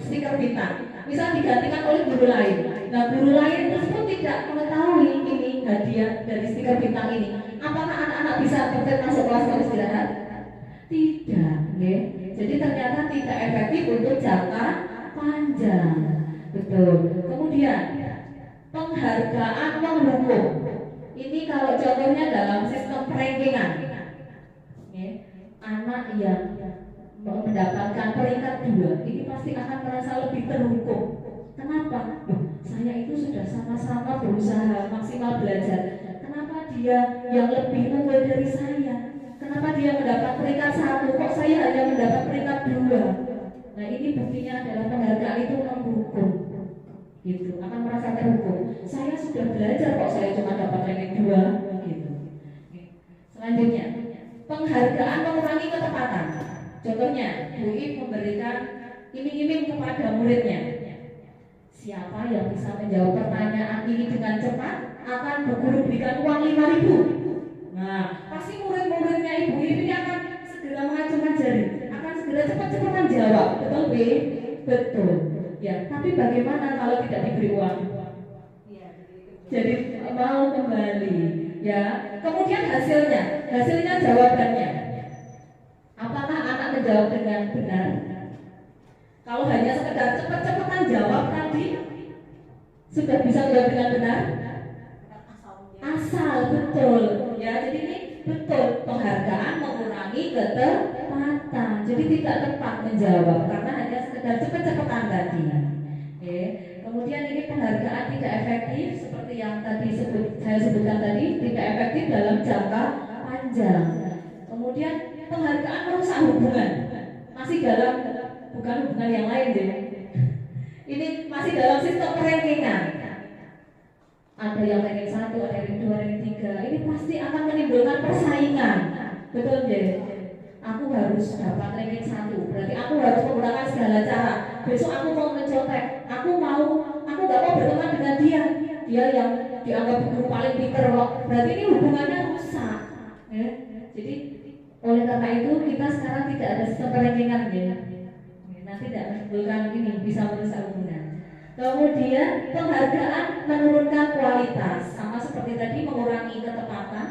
[SPEAKER 3] stiker bintang, bisa digantikan oleh guru lain. Nah, guru lain tersebut tidak mengetahui ini hadiah dari stiker bintang ini. Apakah anak-anak bisa tetap masuk kelas kalau istirahat? Tidak, ya. Jadi ternyata tidak efektif untuk jangka panjang. Betul. Kemudian penghargaan menghukum. Ini kalau contohnya dalam sistem rankingan. Anak yang mendapatkan peringkat 2 ini pasti akan merasa lebih terhukum. Kenapa? Saya itu sudah sama-sama berusaha maksimal belajar. Kenapa dia yang lebih unggul dari saya? Kenapa dia mendapat peringkat 1? Kok saya hanya mendapat peringkat 2? Nah ini buktinya adalah penghargaan itu menghukum. Gitu, akan merasa terhukum. Saya sudah belajar kok saya cuma dapat ranking 2 gitu. Selanjutnya, penghargaan mengurangi ketepatan. Contohnya, Bu I memberikan iming-iming kepada muridnya. Siapa yang bisa menjawab pertanyaan ini dengan cepat akan Bu Guru berikan uang 5.000. Nah, pasti murid-muridnya Ibu ini akan segera mengacungkan jari, akan segera cepat-cepatan jawab. Betul, B? Betul. Ya, tapi bagaimana kalau tidak diberi uang? Jadi mau kembali, ya. Kemudian hasilnya jawabannya. Apakah anak menjawab dengan benar? Kalau hanya sekedar cepat-cepatan jawab tadi, sudah bisa menjawab dengan benar? Asal, betul. Ya, jadi ini betul penghargaan mengurangi ketepatan. Jadi tidak tepat menjawab karena hanya sekedar cepat-cepatan tadi. Oke. Kemudian ini penghargaan tidak efektif seperti yang tadi saya sebutkan tadi, tidak efektif dalam jangka panjang. Kemudian penghargaan merusak hubungan. Masih dalam bukan hubungan yang lain deh. Ini masih dalam sistem rankingan. Ada yang ranking 1, ada ranking 2, ranking 3. Ini pasti akan menimbulkan persaingan. Betul deh. Aku harus dapat ranking 1. Berarti aku harus menggunakan segala cara. Besok aku mau mencontek. Aku gak mau berteman dengan dia. Dia yang dianggap guru paling pinter kok. Berarti ini hubungannya rusak. Ya. Jadi oleh karena itu kita sekarang tidak ada sistem rankingan ya. nanti tidak menimbulkan ini, bisa merusak hubungan. Kemudian penghargaan menurunkan kualitas, sama seperti tadi mengurangi ketepatan.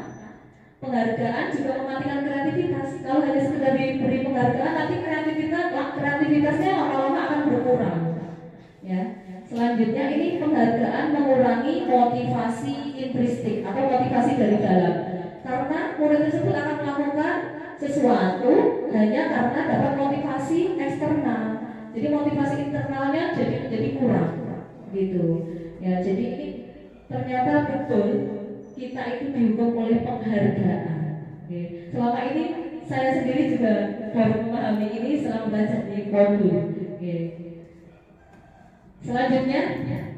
[SPEAKER 3] Penghargaan juga mematikan kreativitas. Kalau hanya sekedar diberi penghargaan, nanti kreativitasnya lama-lama akan berkurang. Ya. Selanjutnya ini penghargaan mengurangi motivasi intristik atau motivasi dari dalam. Karena murid tersebut akan melakukan sesuatu hanya karena dapat motivasi eksternal. Jadi motivasi internalnya jadi kurang, gitu. Ya, jadi ini ternyata betul kita itu dihukum oleh penghargaan. Oke. Selama ini saya sendiri juga baru memahami ini setelah membaca di modul. Oke. Selanjutnya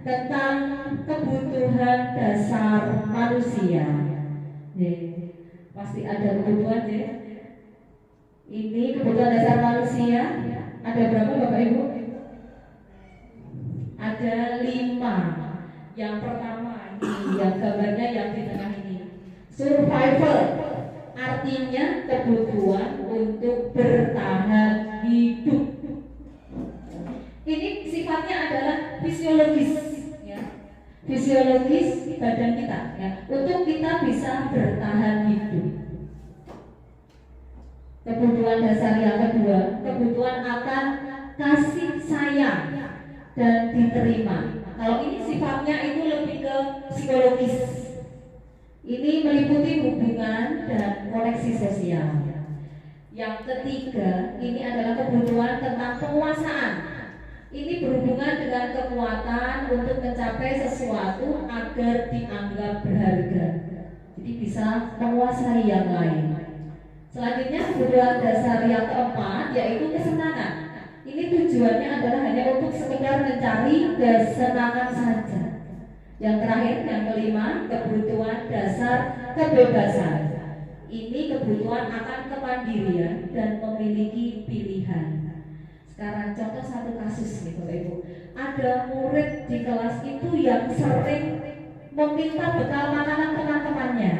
[SPEAKER 3] tentang kebutuhan dasar manusia. Oke. Pasti ada kebutuhan ya. Ini kebutuhan dasar manusia. Ada berapa Bapak Ibu? Ada 5. Yang pertama ini, yang gambarnya yang di tengah ini, survival, artinya kebutuhan untuk bertahan hidup. Ini sifatnya adalah fisiologis, ya. Fisiologis badan kita, ya, untuk kita bisa bertahan hidup. Kebutuhan dasar yang kedua, kebutuhan akan kasih sayang dan diterima. Kalau ini sifatnya itu lebih ke psikologis. Ini meliputi hubungan dan koneksi sosial. Yang ketiga, ini adalah kebutuhan tentang penguasaan. Ini berhubungan dengan kekuatan untuk mencapai sesuatu agar dianggap berharga. Jadi bisa menguasai yang lain. Selanjutnya kebutuhan dasar yang keempat yaitu kesenangan. Ini tujuannya adalah hanya untuk sekedar mencari kesenangan saja. Yang terakhir, yang kelima, kebutuhan dasar kebebasan. Ini kebutuhan akan kemandirian dan memiliki pilihan. Sekarang contoh satu kasus nih Bapak Ibu. Ada murid di kelas itu yang sering meminta bekal makanan teman-temannya.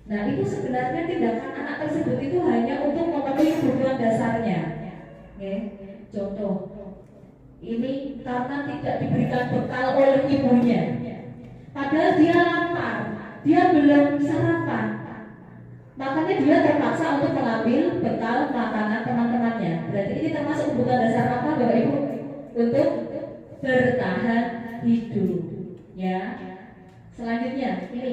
[SPEAKER 3] Nah, itu sebenarnya tindakan anak tersebut itu hanya untuk memenuhi kebutuhan dasarnya. Oke, contoh, ini karena tidak diberikan bekal oleh ibunya. Padahal dia lapar, dia belum sarapan. Makanya dia terpaksa untuk mengambil bekal makanan teman-temannya. Berarti ini termasuk kebutuhan dasar apa Bapak Ibu? Untuk bertahan hidup. Ya. Selanjutnya, ini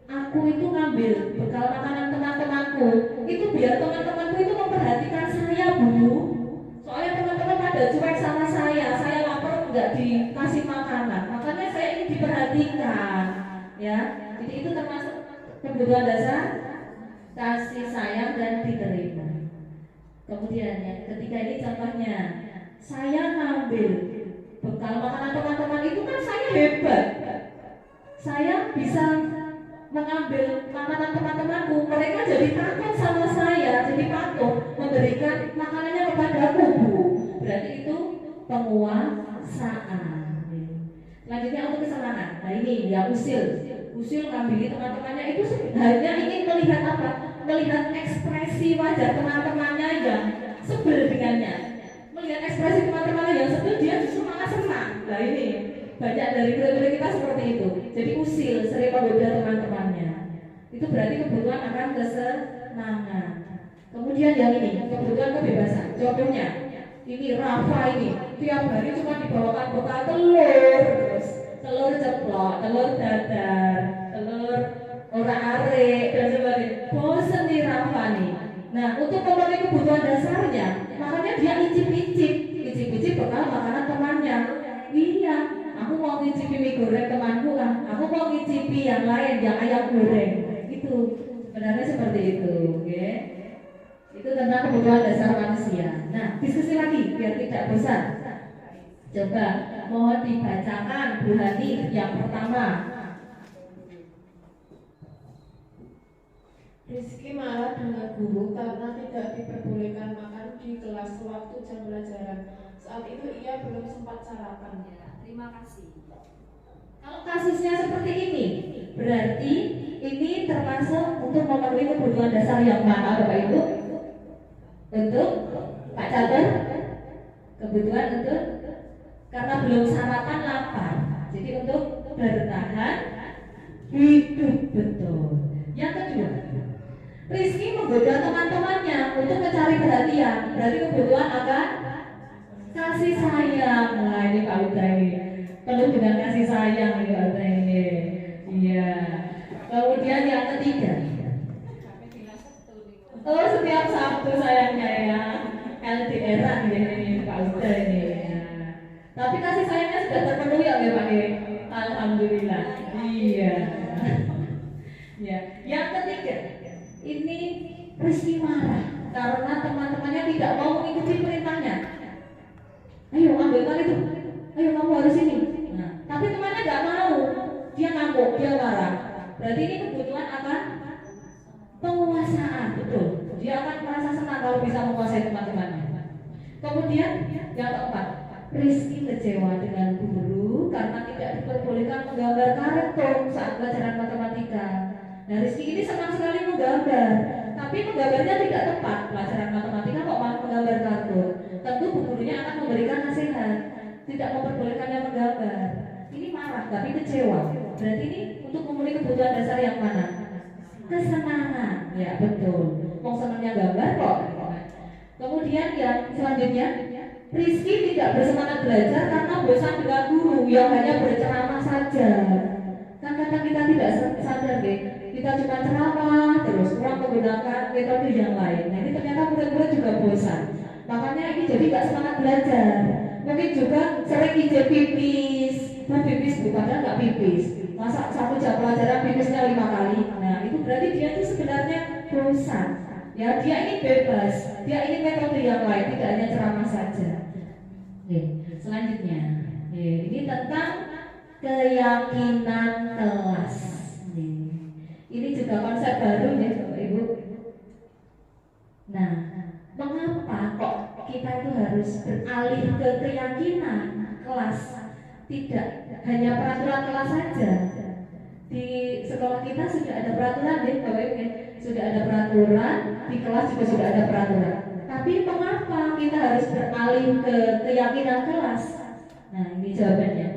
[SPEAKER 3] aku itu ngambil bekal makanan teman-temanku itu biar teman-temanku itu memperhatikan saya Bu. Soalnya teman-teman pada cuek sama saya lapar nggak dikasih makanan, makanya saya ingin diperhatikan, ya. Jadi itu termasuk kebutuhan dasar kasih sayang dan diterima. Kemudian yang ketiga ini contohnya, saya ngambil bekal makanan teman-teman itu kan saya hebat, saya bisa mengambil makanan teman-temanku, mereka jadi takut sama saya, jadi patuh memberikan makanannya kepadaku Bu. Berarti itu penguasaan. Selanjutnya untuk kesenangan. Nah ini ya usil ngambil teman-temannya itu hanya ingin melihat apa? Melihat ekspresi wajah teman-temannya yang sebel dengannya. Melihat ekspresi teman-temannya yang sebel, dia justru malah senang. Nah ini banyak dari murid-murid kita seperti itu. Jadi usil, sering menggoda teman-temannya. Itu berarti kebutuhan akan kesenangan. Kemudian yang ini, kebutuhan kebebasan. Contohnya, ini Rafa ini tiap hari cuma dibawakan bekal telur, terus telur ceplok, telur dadar, telur orak-arik dan sebagainya. Bosen nih Rafa nih. Nah, untuk memenuhi kebutuhan dasarnya, makanya dia icip-icip bekal makanan temannya. Iya, aku mau ngicipi mie goreng temanku lah. Aku mau ngicipi yang lain, yang ayam goreng. Itu sebenarnya seperti itu, oke? Itu tentang kebutuhan dasar manusia. Nah, diskusi lagi biar tidak bosan. Coba mohon dibacakan Bu Hani yang pertama.
[SPEAKER 6] Rizky marah dengan guru karena tidak diperbolehkan makan di kelas waktu jam pelajaran. Saat itu ia belum sempat sarapan.
[SPEAKER 3] Terima kasih. Kalau kasusnya seperti ini, berarti ini termasuk untuk memenuhi kebutuhan dasar yang mana Bapak Ibu? Untuk Pak Catur? Kebutuhan untuk karena belum sarapan lapar. Jadi untuk bertahan hidup, betul. Yang kedua, Rizky menggoda teman-temannya untuk mencari perhatian. Berarti kebutuhan akan kasih sayang. Nah ini Pak Uda ini penuh dengan kasih sayang ini Pak Uda ini. Iya. Kemudian yang ketiga, oh setiap Sabtu sayangnya ya, LDR ini Pak Uda ini. Ya. Tapi kasih sayangnya sudah terpenuhi ya Pak ya. Alhamdulillah. Iya. Ya. Yang ketiga, ini Rizky marah karena teman-temannya tidak mau mengikuti perintahnya. Ayo ambilkan itu, ayo kamu harus ini. Nah, tapi temannya nggak mau, dia ngamuk, dia marah. Berarti ini kebutuhan akan penguasaan, betul. Dia akan merasa senang kalau bisa menguasai teman-temannya. Kemudian yang keempat, Rizky kecewa dengan guru karena tidak diperbolehkan menggambar karton saat pelajaran matematika. Nah, Rizky ini senang sekali menggambar, tapi menggambarnya tidak tepat. Pelajaran matematika kok malah menggambar karton. Tentu gurunya akan memberikan nasihat, tidak memperbolehkannya menggambar. Ini marah tapi kecewa. Berarti ini untuk memenuhi kebutuhan dasar yang mana? Kesenangan. Ya betul. Mau senangnya gambar kok. Kemudian yang selanjutnya, Rizky tidak bersemangat belajar karena bosan dengan guru yang hanya berceramah saja. Kan kadang kita tidak sadar deh, kita cuma ceramah terus kurang menggunakan metode yang lain. Nah ini ternyata murid-murid juga bosan. Makanya ini jadi gak semangat belajar. Mungkin juga sering ijek pipis, pipis padahal gak pipis. Masa 1 jam pelajaran pipisnya 5 kali. Nah itu berarti dia itu sebenarnya bosan. Ya dia ingin bebas, dia ingin metode yang lain, tidak hanya ceramah saja. Selanjutnya, ini tentang keyakinan kelas. Ini juga konsep baru ya Bapak Ibu. Nah, mengapa kok kita itu harus beralih ke keyakinan kelas? Tidak hanya peraturan kelas saja. Di sekolah kita sudah ada peraturan ya Bapak Ibu, sudah ada peraturan, di kelas juga sudah ada peraturan. Tapi mengapa kita harus beralih ke keyakinan kelas? Nah ini jawabannya.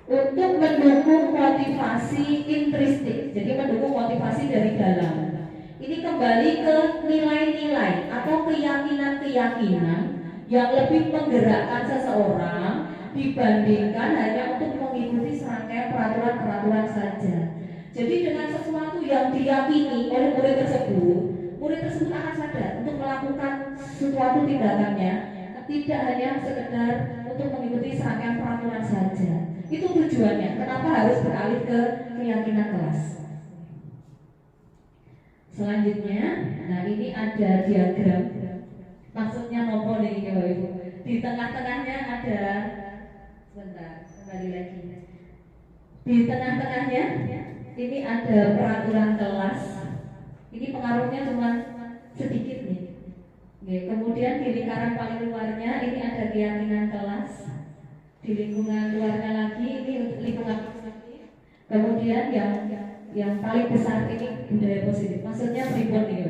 [SPEAKER 3] Untuk mendukung motivasi intristik, jadi mendukung motivasi dari dalam. Ini kembali ke nilai-nilai atau keyakinan-keyakinan yang lebih menggerakkan seseorang dibandingkan hanya untuk mengikuti serangkaian peraturan-peraturan saja. Jadi dengan sesuatu yang diyakini oleh murid tersebut akan sadar untuk melakukan suatu tindakannya, tidak hanya sekedar untuk mengikuti serangkaian peraturan saja. Itu tujuannya. Kenapa harus beralih ke keyakinan kelas? Selanjutnya, nah ini ada diagram. Maksudnya nopo nih Bapak Ibu. Di tengah-tengahnya ada, sebentar, kembali lagi. Di tengah-tengahnya ini ada peraturan kelas. Ini pengaruhnya cuma sedikit nih. Kemudian di lingkaran paling luarnya ini ada keyakinan kelas. Di lingkungan luarnya lagi ini lingkungan positif. Kemudian yang paling besar ini budaya positif. Maksudnya pribon nih.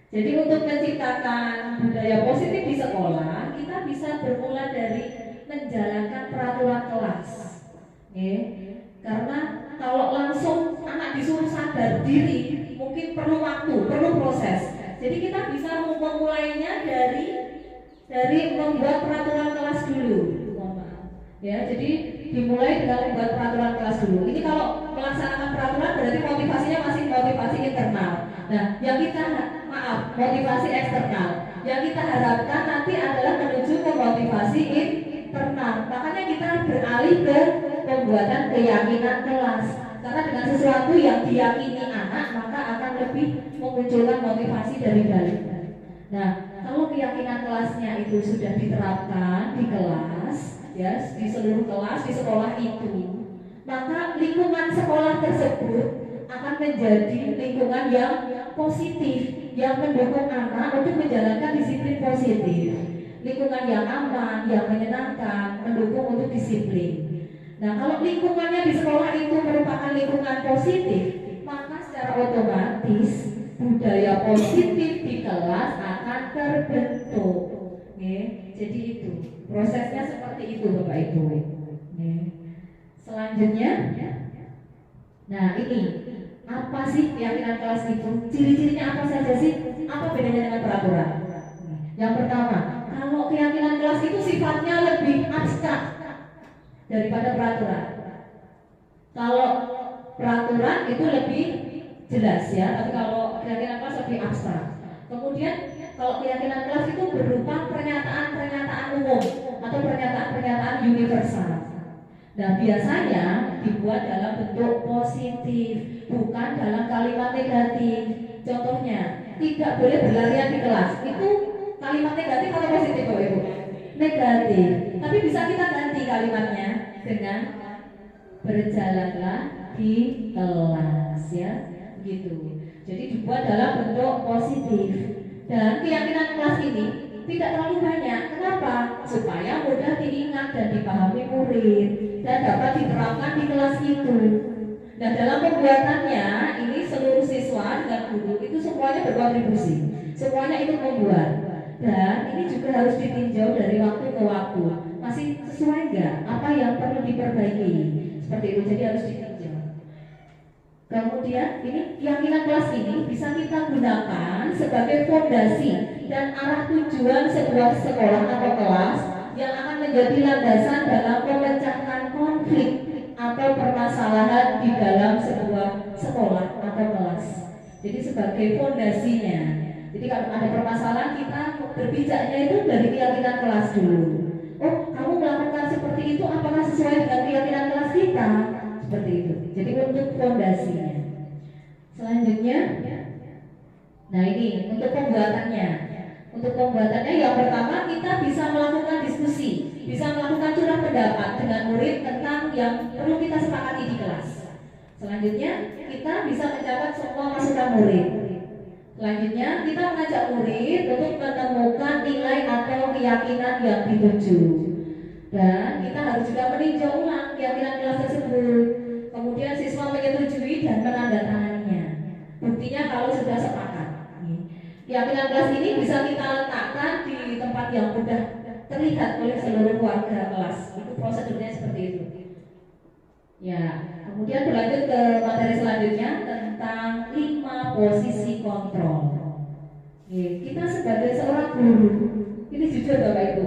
[SPEAKER 3] Jadi untuk menciptakan budaya positif di sekolah, kita bisa bermula dari menjalankan peraturan kelas. Karena kalau langsung anak disuruh sadar diri, mungkin perlu waktu, perlu proses. Jadi kita bisa memulainya dari membuat peraturan kelas dulu. Ya, jadi dimulai dengan membuat peraturan kelas dulu. Ini kalau melaksanakan peraturan berarti motivasinya masih motivasi internal. Nah, yang kita motivasi eksternal. Yang kita harapkan nanti adalah menuju ke motivasi internal. Makanya kita beralih ke pembuatan keyakinan kelas. Karena dengan sesuatu yang diyakini anak, maka akan lebih memunculkan motivasi dari dalam. Nah, kalau keyakinan kelasnya itu sudah diterapkan di kelas, ya, di seluruh kelas di sekolah itu, maka lingkungan sekolah tersebut akan menjadi lingkungan yang positif, yang mendukung anak untuk menjalankan disiplin positif. Lingkungan yang aman, yang menyenangkan, mendukung untuk disiplin. Nah, kalau lingkungannya di sekolah itu merupakan lingkungan positif, maka secara otomatis budaya positif di kelas akan terbentuk. jadi itu prosesnya seperti itu Bapak Ibu. Oke. Selanjutnya, nah ini apa sih keyakinan kelas itu? Ciri-cirinya apa saja sih? Apa bedanya dengan peraturan? Yang pertama, kalau keyakinan kelas itu sifatnya lebih abstrak daripada peraturan. Kalau peraturan itu lebih jelas ya, tapi kalau keyakinan kelas lebih abstrak. Kemudian kalau keyakinan kelas itu berupa pernyataan-pernyataan umum atau pernyataan-pernyataan universal. Nah biasanya dibuat dalam bentuk positif, bukan dalam kalimat negatif. Contohnya, tidak boleh berlarian di kelas. Itu kalimat negatif atau positif Bapak Ibu? Negatif. Tapi bisa kita ganti kalimatnya dengan berjalanlah di kelas ya, gitu. Jadi dibuat dalam bentuk positif. Dan keyakinan kelas ini tidak terlalu banyak. Kenapa? Supaya mudah diingat dan dipahami murid dan dapat diterapkan di kelas itu. Nah dalam pembuatannya ini seluruh siswa dan guru itu semuanya berkontribusi, semuanya ikut membuat. Dan ini juga harus ditinjau dari waktu ke waktu. Masih sesuai nggak? Apa yang perlu diperbaiki? Seperti itu. Jadi harus ditinjau. Kemudian ini keyakinan kelas ini bisa kita gunakan sebagai fondasi dan arah tujuan sebuah sekolah atau kelas yang akan menjadi landasan dalam memecahkan konflik atau permasalahan di dalam sebuah sekolah atau kelas. Jadi sebagai fondasinya. Jadi kalau ada permasalahan kita berbicaranya itu dari keyakinan kelas dulu. Oh, kamu melakukan seperti itu apakah sesuai dengan keyakinan kelas kita? Seperti itu. Jadi untuk fondasinya. Selanjutnya, nah ini untuk pembuatannya. Untuk pembuatannya yang pertama kita bisa melakukan diskusi, bisa melakukan curah pendapat dengan murid tentang yang perlu kita sepakati di kelas. Selanjutnya kita bisa mencatat semua masukan murid. Selanjutnya kita mengajak murid untuk menemukan nilai atau keyakinan yang dituju. Dan kita harus juga meninjau ulang keyakinan kelas tersebut. Kemudian siswa menyetujui dan menandatanganinya. Buktinya kalau sudah sepakat. Keyakinan kelas ini bisa kita letakkan di tempat yang mudah terlihat oleh seluruh warga kelas. Itu prosedurnya seperti itu. Ya, kemudian berlanjut ke materi selanjutnya tentang 5 posisi kontrol. Kita sebagai seorang guru, ini jujur Bapak Ibu,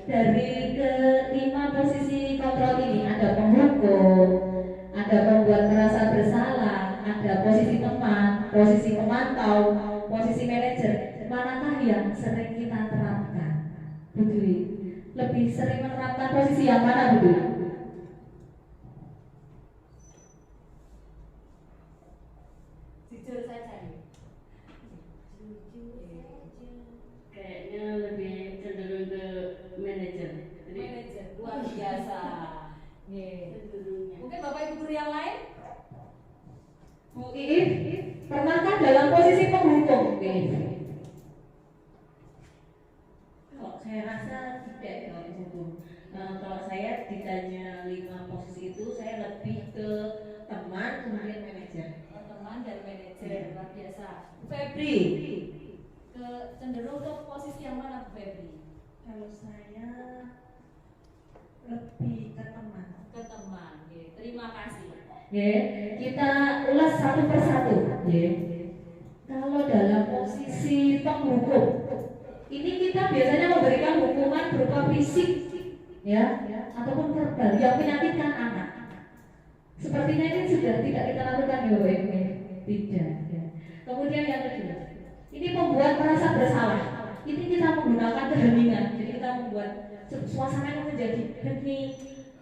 [SPEAKER 3] dari ke-5 posisi kontrol ini ada penghukum, ada pembuat merasa bersalah, ada posisi teman, posisi pemantau, posisi manajer. Manakah yang sering kita terapkan? Bu Dwi, lebih sering menerapkan posisi yang mana Bu Dwi? Jujur saja nih.
[SPEAKER 4] Kayaknya lebih cenderung ke manajer.
[SPEAKER 3] Manajer luar biasa.
[SPEAKER 4] Cenderungnya.
[SPEAKER 3] Mungkin Bapak Ibu guru yang lain? Bu Iif, pernahkah dalam posisi penghukum?
[SPEAKER 4] Kalau saya rasa tidak kalau hukum. Kalau saya ditanya 5 posisi itu saya lebih ke teman kemudian manajer.
[SPEAKER 3] Teman dan manajer luar biasa. Bu Febri, cenderung ke posisi yang mana Bu Febri?
[SPEAKER 1] Kalau saya lebih ke teman.
[SPEAKER 3] Ke teman. Terima kasih. Kita ulas satu persatu. Kalau dalam posisi penghukum, ini kita biasanya memberikan hukuman berupa fisik, ya, ataupun verbal yang menyakitkan anak. Sepertinya ini sudah tidak kita lakukan ya Bapak Ibu. Tidak. Kemudian yang kedua, ini membuat merasa bersalah. Ini kita menggunakan keheningan. Jadi kita membuat suasana yang menjadi hening,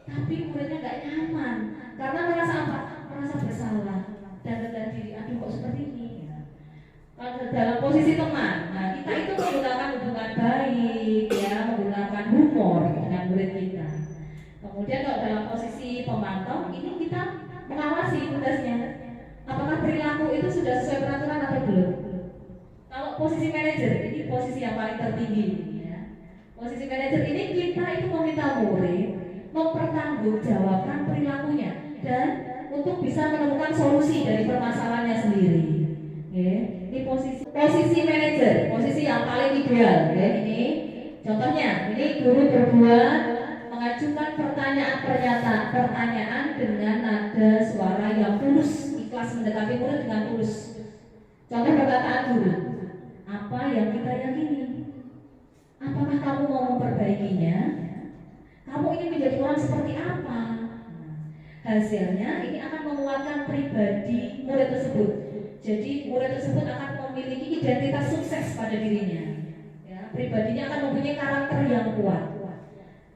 [SPEAKER 3] tapi muridnya nggak nyaman karena merasa apa? Merasa bersalah dan rendah diri. Aduh kok seperti ini? Kalau dalam posisi teman, nah kita itu menggunakan hubungan baik, ya, menggunakan humor dengan murid kita. Kemudian kalau dalam posisi pemantau, ini kita mengawasi tugasnya. Apakah perilaku itu sudah sesuai peraturan atau belum? Kalau posisi manajer, ini posisi yang paling tertinggi. Ya. Posisi manajer ini kita itu meminta murid mempertanggungjawabkan perilakunya dan untuk bisa menemukan solusi dari permasalahannya sendiri. Ini posisi manajer, posisi yang paling ideal. Ini Contohnya, ini guru berbuat mengajukan pertanyaan dengan nada suara yang tulus, ikhlas mendekati murid dengan tulus. Contoh perkataan guru, apa yang kita yakini? Apakah kamu mau memperbaikinya? Kamu ingin menjadi orang seperti apa? Hasilnya ini akan menguatkan pribadi murid tersebut. Jadi murid tersebut akan memiliki identitas sukses pada dirinya. Ya, pribadinya akan mempunyai karakter yang kuat.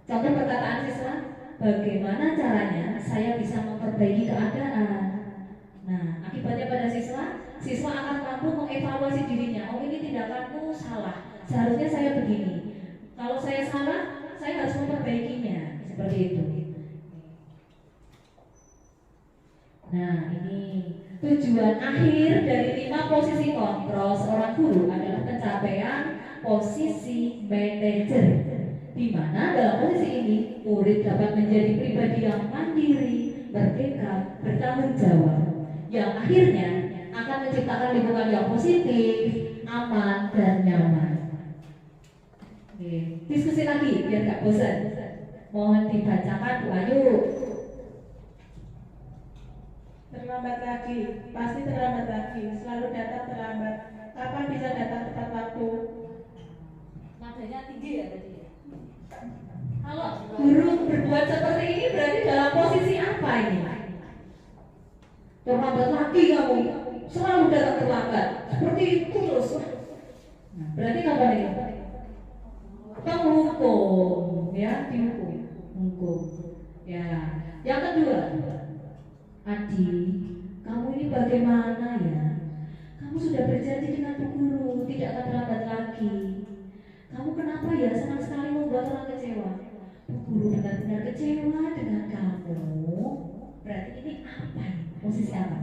[SPEAKER 3] Contoh perkataan siswa, bagaimana caranya saya bisa memperbaiki keadaan? Nah, akibatnya pada siswa akan mampu mengevaluasi dirinya. Oh, ini tindakanku salah. Seharusnya saya begini. Kalau saya salah, saya harus memperbaikinya. Seperti itu. Nah, ini tujuan akhir dari 5 posisi kontrol seorang guru adalah pencapaian posisi manajer, di mana dalam posisi ini murid dapat menjadi pribadi yang mandiri, merdeka, bertanggung jawab, yang akhirnya akan menciptakan lingkungan yang positif, aman, dan nyaman. Oke, diskusi lagi biar gak bosan. Mohon dibacakan Bu Ayu.
[SPEAKER 6] Terlambat lagi, pasti terlambat lagi, selalu datang terlambat. Kapan bisa datang tepat waktu?
[SPEAKER 3] Nadanya tinggi ya tadi ya. Kalau guru berbuat seperti ini berarti dalam posisi apa ini? Terlambat lagi kamu, selalu datang terlambat. Seperti itu terus. Nah, berarti kapan ini? Penghukum, ya dihukum. Ya, yang kedua. Adi, kamu ini bagaimana ya? Kamu sudah berjanji dengan Bu Guru tidak akan terlambat lagi. Kamu kenapa ya senang sekali membuat orang kecewa? Bu Guru benar-benar kecewa dengan kamu. Berarti ini apa ini? Posisi apa?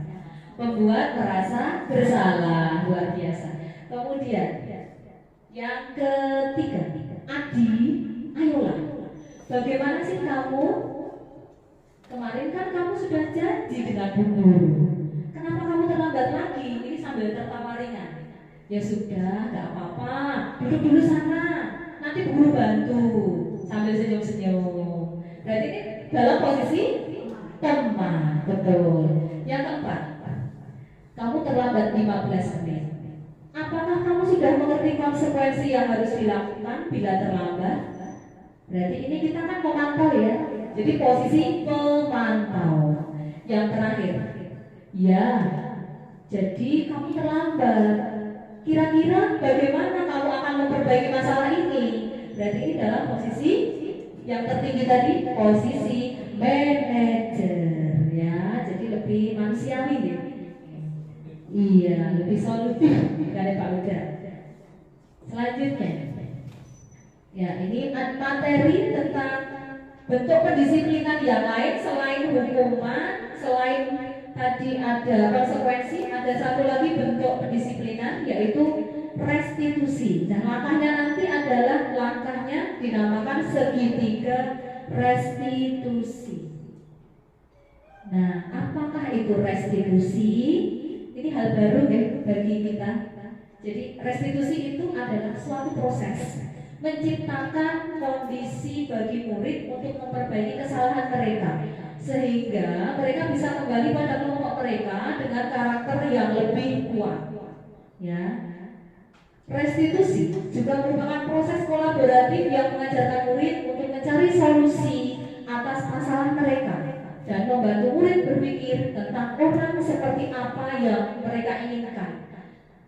[SPEAKER 3] Membuat merasa bersalah, luar biasa. Kemudian yang ketiga, Adi, ayolah. Bagaimana sih kamu? Kemarin kan kamu sudah janji dengan Bu Guru. Kenapa kamu terlambat lagi? Ini sambil tertawa ringan. Ya sudah, gak apa-apa. Duduk dulu sana. Nanti Bu Guru bantu. Sambil senyum-senyum. Berarti ini dalam posisi teman. Betul. Yang keempat, kamu terlambat 15 menit. Apakah kamu sudah mengerti konsekuensi yang harus dilakukan bila terlambat? Berarti ini kita kan memantau ya. Jadi posisi pemantau. Yang terakhir, ya, jadi kamu terlambat. Kira-kira bagaimana kamu akan memperbaiki masalah ini? Berarti ini dalam posisi yang tertinggi tadi, posisi manajer, ya. Jadi lebih manusiawi ya. Iya, lebih solutif dari Pak Uda. Selanjutnya, ya ini materi tentang bentuk pendisiplinan yang lain selain hukuman, selain tadi ada konsekuensi, ada satu lagi bentuk pendisiplinan yaitu restitusi. Dan langkahnya nanti adalah langkahnya dinamakan segitiga restitusi. Nah, apakah itu restitusi? Ini hal baru ya bagi kita. Jadi restitusi itu adalah suatu proses menciptakan kondisi bagi murid untuk memperbaiki kesalahan mereka sehingga mereka bisa kembali pada kelompok mereka dengan karakter yang lebih kuat. Ya. Restitusi juga merupakan proses kolaboratif yang mengajarkan murid untuk mencari solusi atas masalah mereka dan membantu murid berpikir tentang orang seperti apa yang mereka inginkan.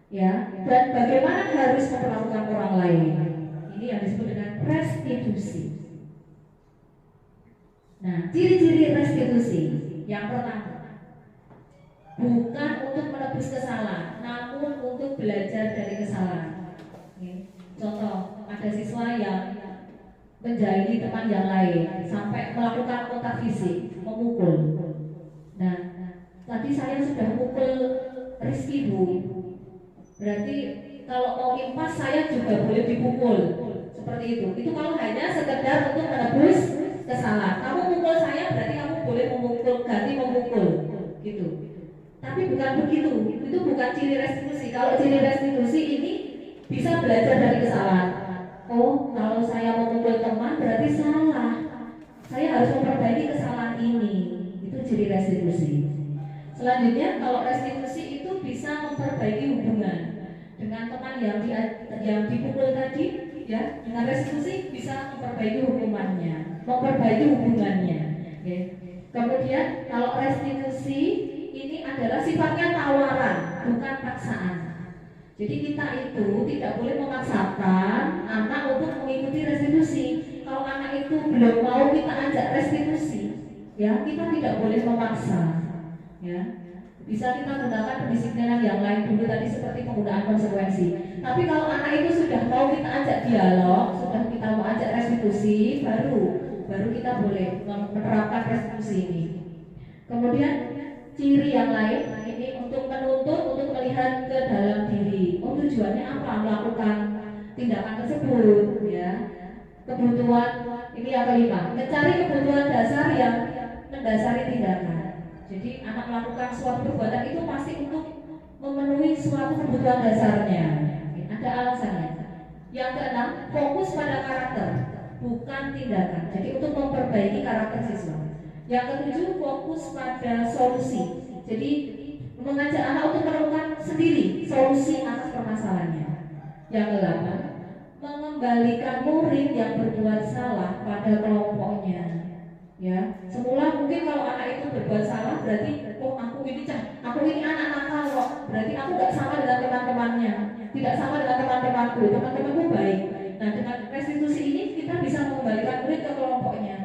[SPEAKER 3] Ya, dan bagaimana harus memperlakukan orang lain. Ini yang disebut dengan restitusi. Nah, ciri-ciri restitusi yang pertama, bukan untuk menebus kesalahan, namun untuk belajar dari kesalahan. Contoh, ada siswa yang menjahili teman yang lain sampai melakukan kontak fisik, memukul. Nah, tadi saya sudah mukul Rizky Bu. Berarti kalau mau impas saya juga boleh dipukul. Seperti itu. Itu kalau hanya sekedar untuk menebus kesalahan. Kamu mukul saya berarti kamu boleh memukul, ganti memukul. Gitu. Tapi bukan begitu. Itu bukan ciri restitusi. Kalau ciri restitusi ini bisa belajar dari kesalahan. Oh, kalau saya berarti salah. Saya harus memperbaiki kesalahan ini. Itu jadi restitusi. Selanjutnya, kalau restitusi itu bisa memperbaiki hubungan dengan teman yang dipukul tadi, ya. Dengan restitusi bisa memperbaiki hukumannya, memperbaiki hubungannya. Okay. Kemudian, kalau restitusi ini adalah sifatnya tawaran, bukan paksaan. Jadi kita itu tidak boleh memaksakan anak untuk mengikuti restitusi. Kalau anak itu belum mau kita ajak restitusi, ya kita tidak boleh memaksa. Ya, bisa kita gunakan pendisiplinan yang lain dulu tadi seperti penggunaan konsekuensi. Tapi kalau anak itu sudah mau kita ajak dialog, sudah kita mau ajak restitusi, baru kita boleh menerapkan restitusi ini. Kemudian ciri yang lain ini untuk menuntut, untuk melihat ke dalam diri. Oh, tujuannya apa melakukan tindakan tersebut, ya. Kebutuhan ini yang kelima, mencari kebutuhan dasar yang mendasari tindakan. Jadi anak melakukan suatu perbuatan itu pasti untuk memenuhi suatu kebutuhan dasarnya. Ada alasannya. Yang keenam, fokus pada karakter, bukan tindakan. Jadi untuk memperbaiki karakter siswa. Yang ketujuh, fokus pada solusi. Jadi mengajak anak untuk menemukan sendiri solusi atas permasalahannya. Yang kedelapan, mengembalikan murid yang berbuat salah pada kelompoknya. Ya, semula mungkin kalau anak itu berbuat salah berarti aku ini anak nakal kok. Berarti aku tidak sama dengan teman-temannya, tidak sama dengan teman-temanku. Teman-temanku baik. Nah, dengan restitusi ini kita bisa mengembalikan murid ke kelompoknya.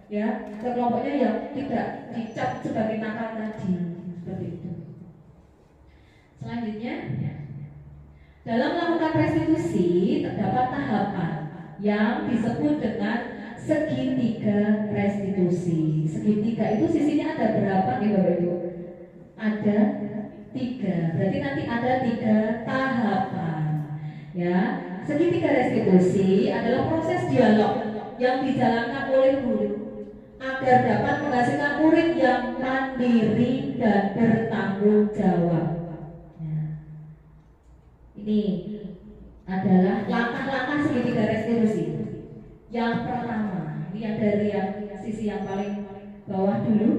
[SPEAKER 3] Ya, ke kelompoknya yang tidak dicap sebagai nakal tadi, seperti itu. Selanjutnya, dalam melakukan restitusi terdapat tahapan yang disebut dengan segitiga restitusi. Segitiga itu sisinya ada berapa nih Bapak Ibu? Ada 3. Berarti nanti ada 3 tahapan. Ya, segitiga restitusi adalah proses dialog yang dijalankan oleh guru agar dapat menghasilkan murid yang mandiri dan bertanggung jawab. Ya. Ini adalah langkah-langkah segitiga restitusi. Yang pertama, ini yang dari sisi yang paling bawah dulu.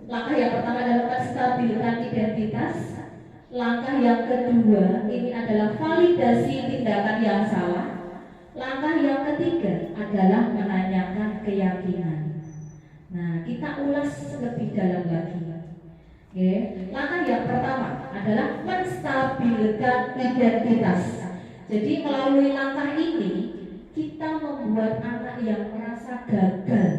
[SPEAKER 3] Langkah yang pertama adalah menstabilkan identitas. Langkah yang kedua ini adalah validasi tindakan yang salah. Langkah yang ketiga adalah menanyakan keyakinan. Nah, kita ulas lebih dalam lagi. Oke. Langkah yang pertama adalah menstabilkan identitas. Jadi melalui langkah ini kita membuat anak yang merasa gagal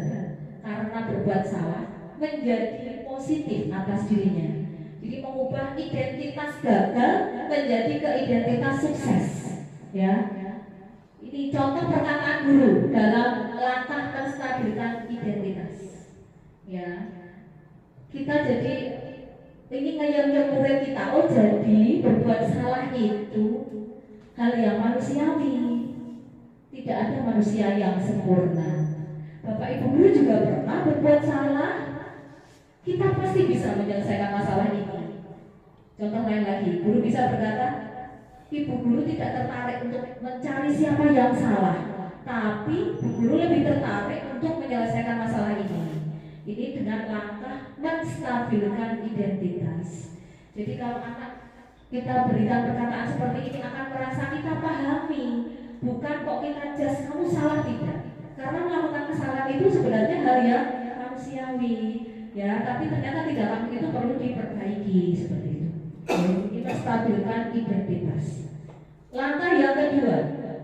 [SPEAKER 3] karena berbuat salah menjadi positif atas dirinya. Jadi mengubah identitas gagal menjadi ke identitas sukses. Ya. Ini contoh perkataan guru dalam langkah menstabilkan identitas. Ya. Kita jadi ini ngayam-ngayam murid kita, oh jadi berbuat salah itu hal yang manusiawi. Tidak ada manusia yang sempurna. Bapak Ibu guru juga pernah berbuat salah. Kita pasti bisa menyelesaikan masalah ini. Contoh lain lagi, guru bisa berkata, Ibu guru tidak tertarik untuk mencari siapa yang salah, tapi Ibu guru lebih tertarik untuk menyelesaikan masalah ini. Ini dengan langkah menstabilkan identitas. Jadi kalau anak kita berikan perkataan seperti ini akan merasa kita pahami. Bukan kok kita jas kamu salah, tidak. Karena melakukan kesalahan itu sebenarnya hal yang manusiawi, ya. Tapi ternyata tindakan itu perlu diperbaiki seperti itu. Kita stabilkan identitas. Langkah yang kedua,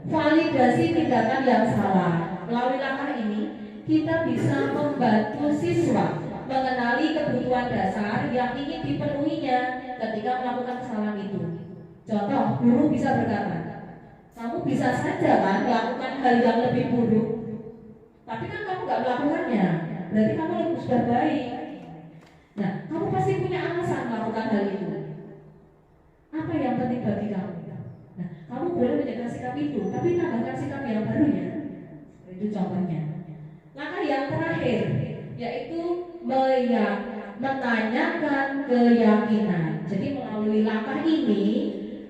[SPEAKER 3] validasi tindakan yang salah. Melalui langkah ini kita bisa membantu siswa mengenali kebutuhan dasar yang ingin dipenuhinya ketika melakukan kesalahan itu. Contoh, guru bisa berkata, kamu bisa saja kan melakukan hal yang lebih buruk, tapi kan kamu nggak melakukannya, berarti kamu sudah baik. Nah, kamu pasti punya alasan melakukan hal itu. Apa yang penting bagi kamu? Nah, kamu boleh menjaga sikap itu, tapi tambahkan sikap yang baru ya. Itu contohnya. Langkah yang terakhir yaitu menanyakan keyakinan. Jadi melalui langkah ini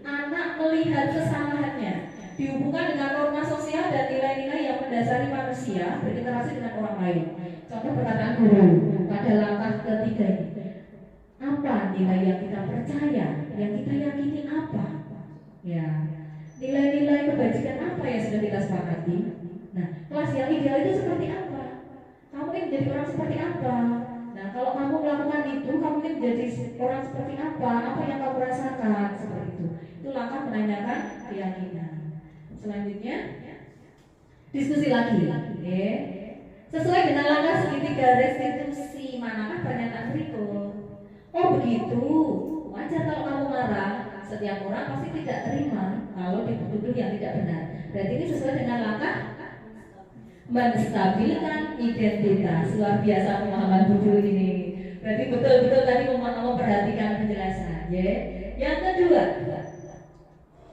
[SPEAKER 3] anak melihat kesalahannya dihubungkan dengan norma sosial dan nilai-nilai yang mendasari manusia berinteraksi dengan orang lain. Contoh perkataan guru pada langkah ketiga ini. Apa nilai yang kita percaya, yang kita yakini apa? Ya, nilai-nilai kebajikan apa yang sudah kita sepakati? Nah, kelas yang ideal itu seperti apa? Kamu ingin menjadi orang seperti apa? Nah, kalau kamu melakukan itu, kamu ingin menjadi orang seperti apa? Apa yang kamu rasakan? Seperti itu. Itu langkah menanyakan keyakinan. Selanjutnya, diskusi lagi. Oke. Sesuai dengan langkah segitiga restitusi, manakah pernyataan berikut? Oh begitu, wajar kalau kamu marah. Setiap orang pasti tidak terima kalau dituduh yang tidak benar. Berarti ini sesuai dengan langkah menstabilkan identitas. Luar biasa pemahaman buku ini. Berarti betul-betul tadi memperhatikan penjelasan. Yang kedua,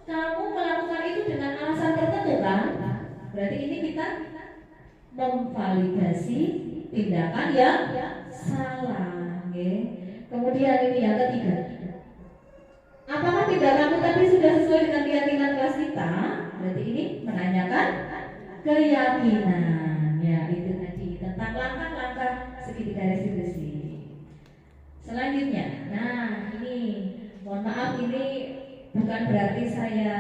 [SPEAKER 3] kamu melakukan itu dengan alasan tertentu kan? Berarti ini kita memvalidasi tindakan yang salah. Kemudian ini yang ketiga, apakah tindakanmu tadi sudah sesuai dengan keyakinan kelas kita? Berarti ini menanyakan keyakinan. Ya, itu tadi tentang langkah-langkah segitiga restitusi. Selanjutnya, nah ini mohon maaf, ini bukan berarti saya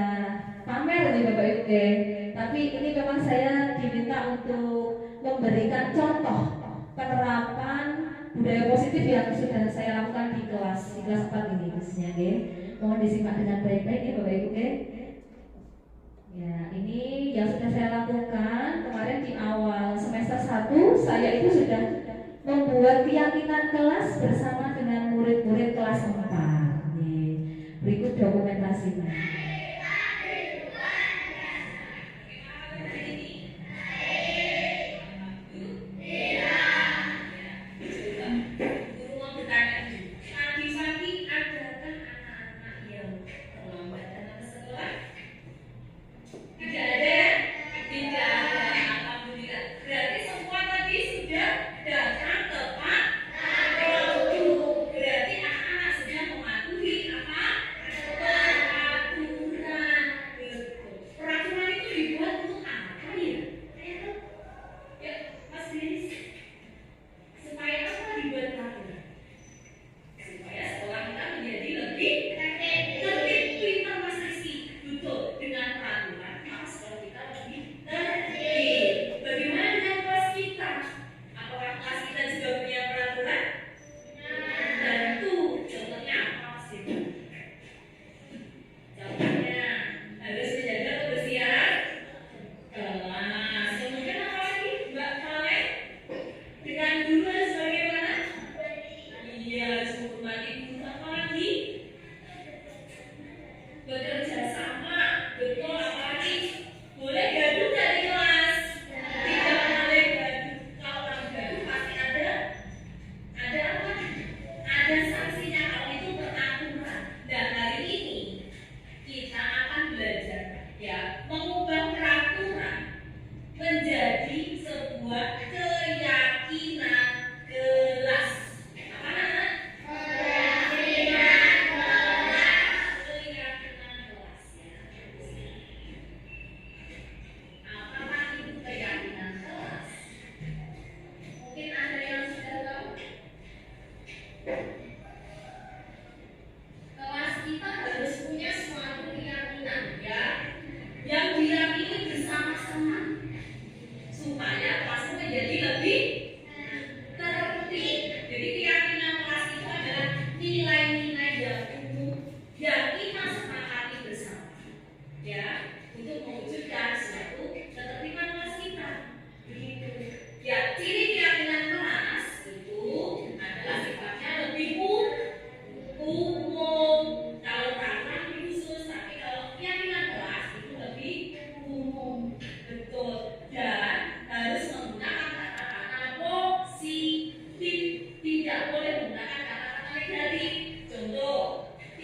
[SPEAKER 3] pamer nih Bapak Ibu, tapi ini memang saya diminta untuk memberikan contoh penerapan budaya positif yang sudah saya lakukan di kelas 4 ini khususnya. Mohon disimak dengan baik-baik ya Bapak Ibu. Ya, ini yang sudah saya lakukan kemarin di awal semester 1. Saya itu sudah membuat keyakinan kelas bersama dengan murid-murid kelas 4. Berikut dokumentasinya.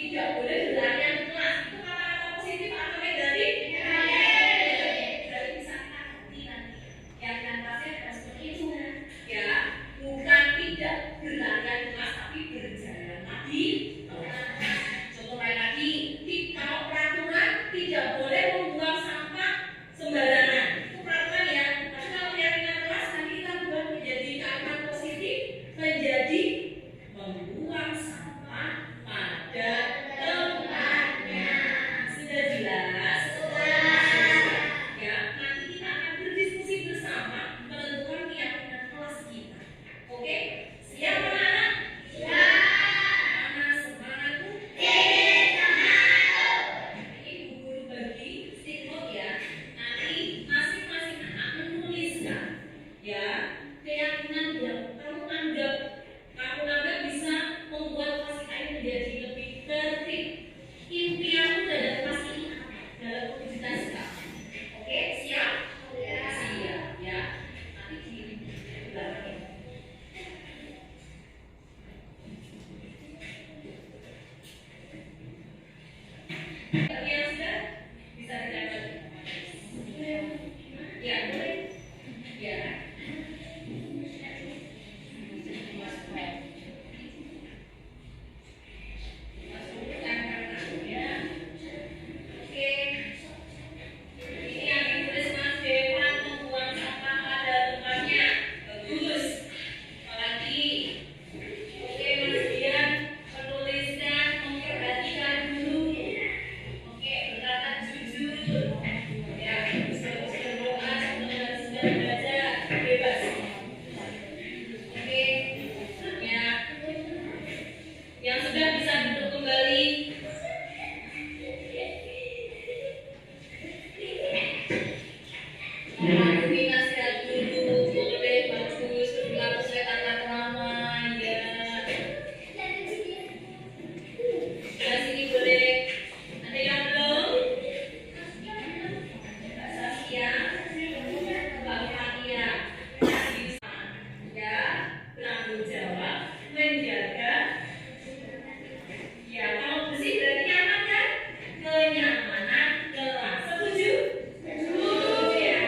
[SPEAKER 4] Tidak boleh berlarian di kelas. Itu kata-kata positif atau negatif?
[SPEAKER 3] mematuhi nasihat guru, boleh bagus, berlaku sesuai tata krama, ya. Kelas ini boleh. Ada yang belum? Mbak Saskia, Mbak Fatia, ya, bertanggung jawab, menjaga. Ya, kalau bersih berarti nyaman kan? Kenyamanan kelas. Setuju? Setuju ya.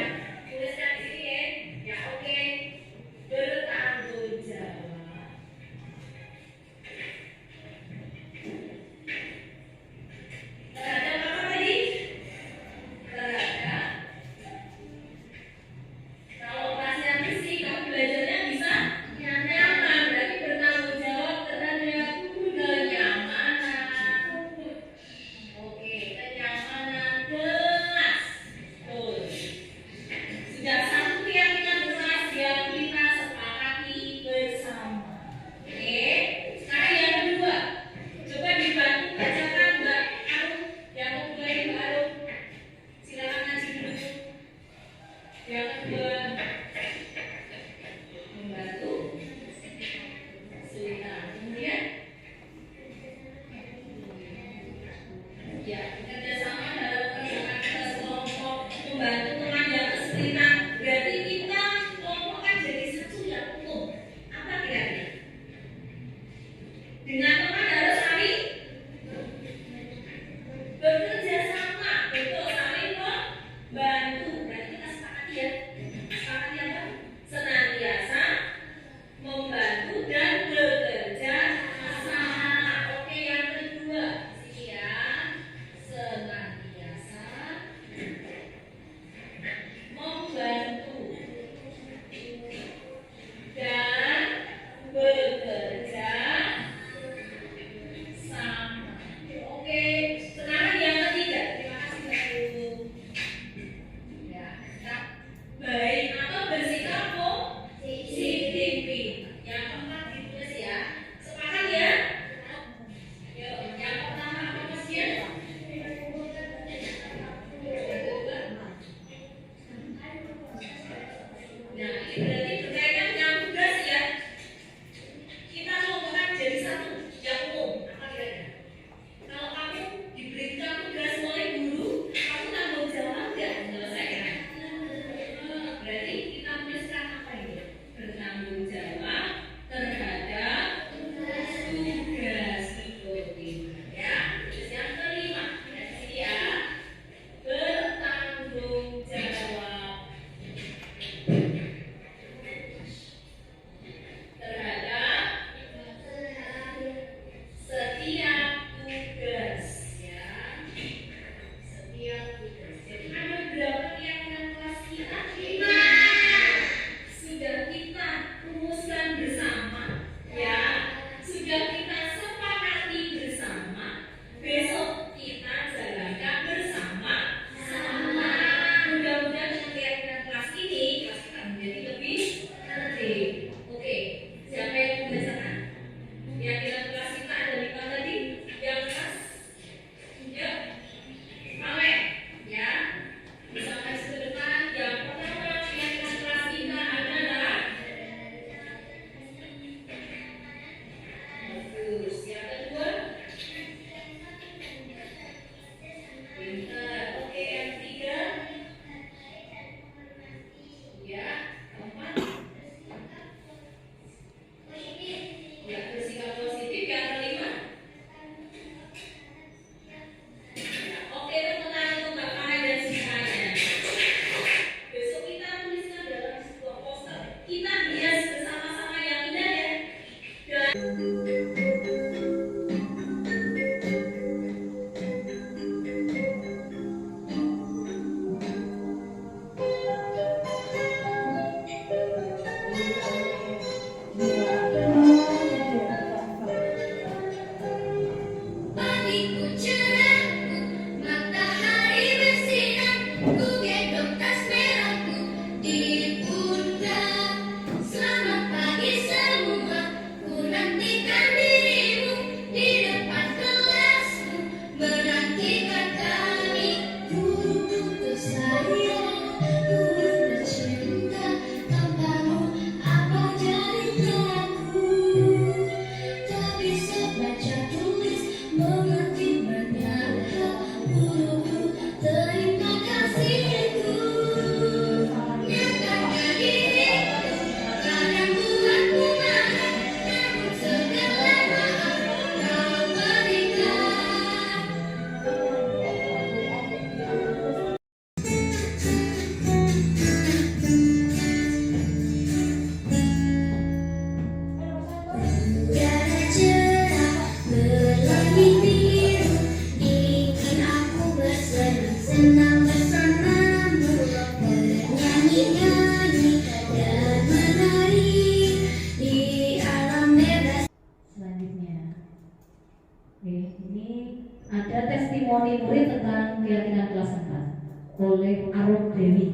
[SPEAKER 3] oleh Arum Dewi.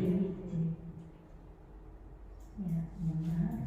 [SPEAKER 3] Ya, benar.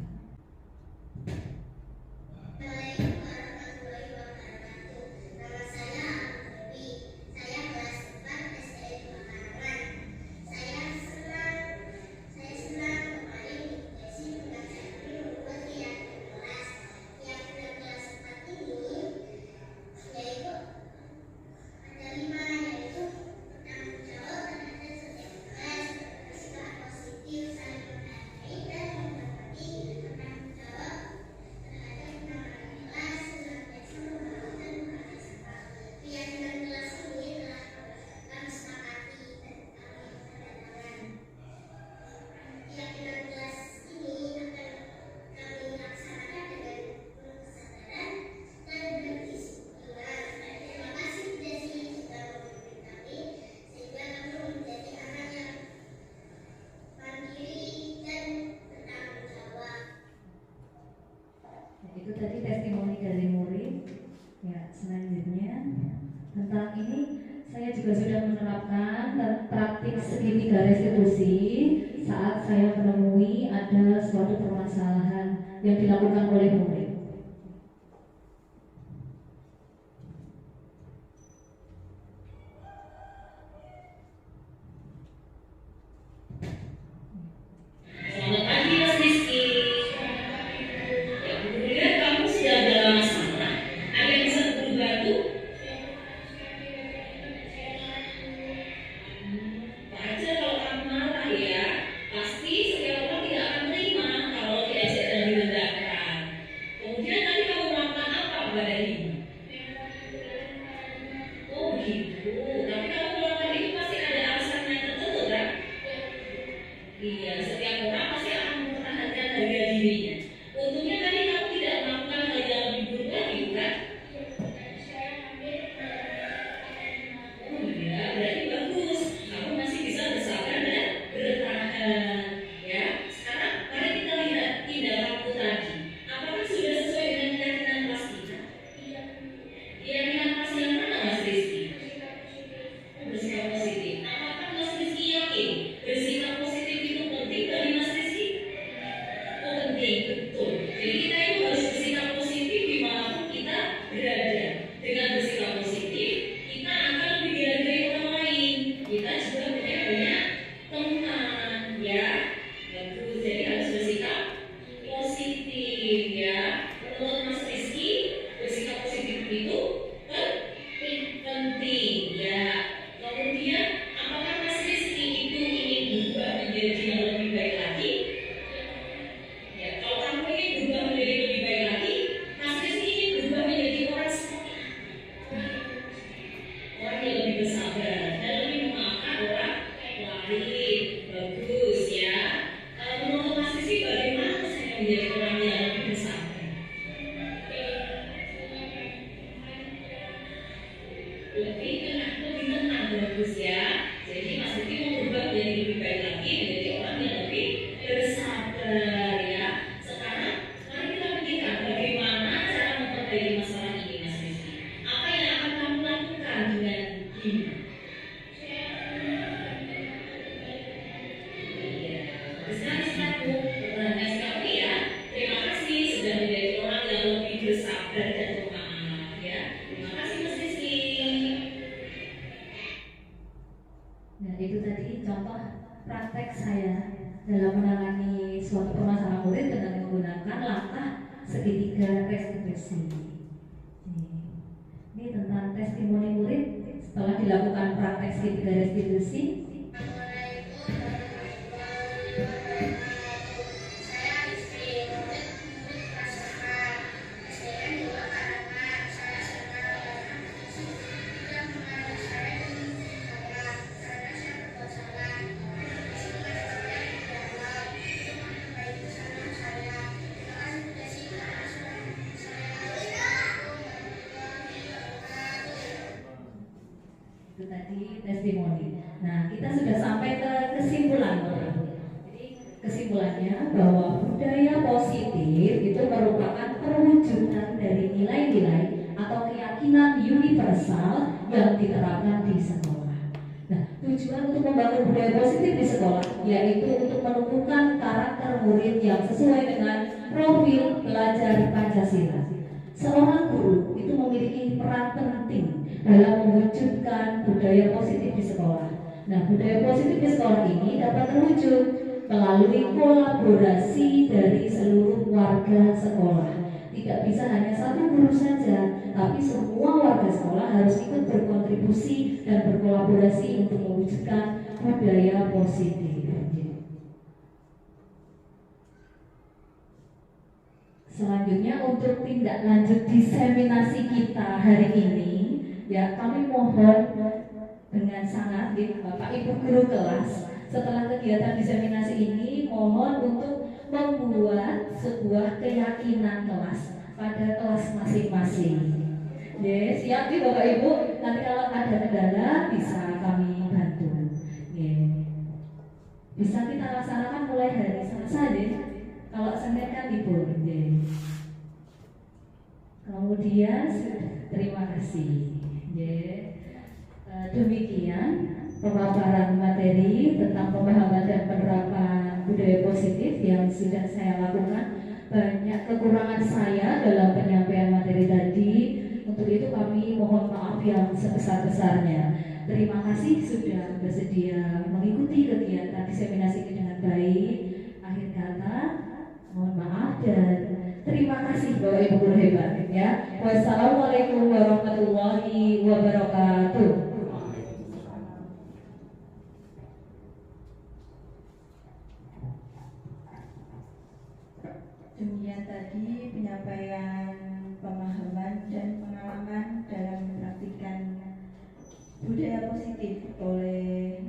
[SPEAKER 3] Itu tadi testimoni dari murid. Ya, selanjutnya tentang ini saya juga sudah menerapkan praktik segitiga restitusi saat saya menemui ada suatu permasalahan yang dilakukan oleh murid.
[SPEAKER 4] Selamat pagi Mas Rizky. Ya, kemudian kamu sudah ada masalah. Ada yang bisa aku bantu? Wajar kalau kamu marah ya. Pasti setiap orang tidak akan terima kalau diajak dan direndahkan. Kemudian tadi kamu melakukan apa pada ibu? Oh gitu. Tapi kamu melakukan itu pasti ada alasan yang tertentu kan? Iya, setiap orang pasti akan mempertahankan harga dirinya. Untungnya tadi kamu tidak melakukan hal yang lebih buruk lagi, bukan? Oh iya, berarti bagus. Kamu masih bisa bersabar dan bertahan. Ya, sekarang mari kita lihat tindakanmu tadi. Apakah sudah sesuai dengan keyakinan kelas kita? Keyakinan kelas yang mana, Mas Rizky? Bersikap positif. Apakah Mas Rizky yakin bersikap positif itu penting bagi Mas Rizky? Oh penting, betul. Jadi kita itu harus bersikap positif dimanapun kita berada. Dengan bersikap positif, kita akan lebih dihargai orang lain. Kita juga punya banyak teman, ya. Bagus. Jadi harus bersikap positif, ya. Menurut Mas Rizky, bersikap positif itu penting, ya. Kemudian, apakah Mas Rizky itu ingin berubah menjadi yang lebih baik lagi? Ya, kalau kamu ingin berubah menjadi lebih baik lagi, Mas Rizky ingin berubah menjadi orang seperti apa? Orang yang lebih bersabar dan lebih memaafkan orang lain. Bagus ya. Menurut Mas Rizky bagaimana saya menjadi orang yang lebih bersabar? Lebih tenang, bagus ya. Jadi Mas Rizky mau berubah menjadi lebih baik lagi, menjadi orang yang lebih bersabar ya. Sekarang mari kita pikirkan bagaimana cara memperbaiki masalah ini, Mas Rizky. Apa yang akan kamu lakukan dengan ini? Iya, sekali satu pertanyaan sekali ya. Terima kasih sudah menjadi orang yang lebih bersabar dan pemaaf ya. Terima kasih Mas Rizky.
[SPEAKER 3] Nah, itu tadi contoh praktek saya dalam menangani suatu permasalahan murid dengan menggunakan langkah segitiga restitusi. Ini tentang testimoni murid setelah dilakukan praktek segitiga restitusi. Itu tadi testimoni. Nah, kita sudah sampai ke kesimpulan, Bapak Ibu. Jadi kesimpulannya bahwa budaya positif itu merupakan perwujudan dari nilai-nilai atau keyakinan universal yang diterapkan di sekolah. Nah, Tujuan untuk membangun budaya positif di sekolah, yaitu untuk menumbuhkan karakter murid yang sesuai dengan profil pelajar Pancasila. Seorang guru itu memiliki peran penting dalam mewujudkan budaya positif di sekolah. Nah, budaya positif di sekolah ini dapat terwujud melalui kolaborasi dari seluruh warga sekolah. Tidak bisa hanya satu guru saja, tapi semua warga sekolah harus ikut berkontribusi dan berkolaborasi untuk mewujudkan budaya positif. Selanjutnya untuk tindak lanjut diseminasi kita hari ini, ya kami mohon dengan sangat Bapak Ibu guru kelas, setelah kegiatan diseminasi ini mohon untuk membuat sebuah keyakinan kelas pada kelas masing-masing. Ya, siap nih Bapak Ibu. Nanti kalau ada kendala bisa kami bantu. Ya. Bisa kita laksanakan mulai hari Selasa ya. Kalau Senin kan libur. Ya. Kemudian terima kasih. Ya. Demikian pemaparan materi tentang pemahaman dan penerapan budaya positif yang sudah saya lakukan. Banyak kekurangan saya dalam penyampaian materi tadi. Untuk itu kami mohon maaf yang sebesar-besarnya. Terima kasih sudah bersedia mengikuti kegiatan diseminasi ini dengan baik. Akhir kata, mohon maaf dan terima kasih Bapak Ibu guru hebat ya. Wassalamualaikum warahmatullahi wabarakatuh.
[SPEAKER 1] Demikian tadi penyampaian pemahaman dan pengalaman dalam mempraktikkan budaya positif oleh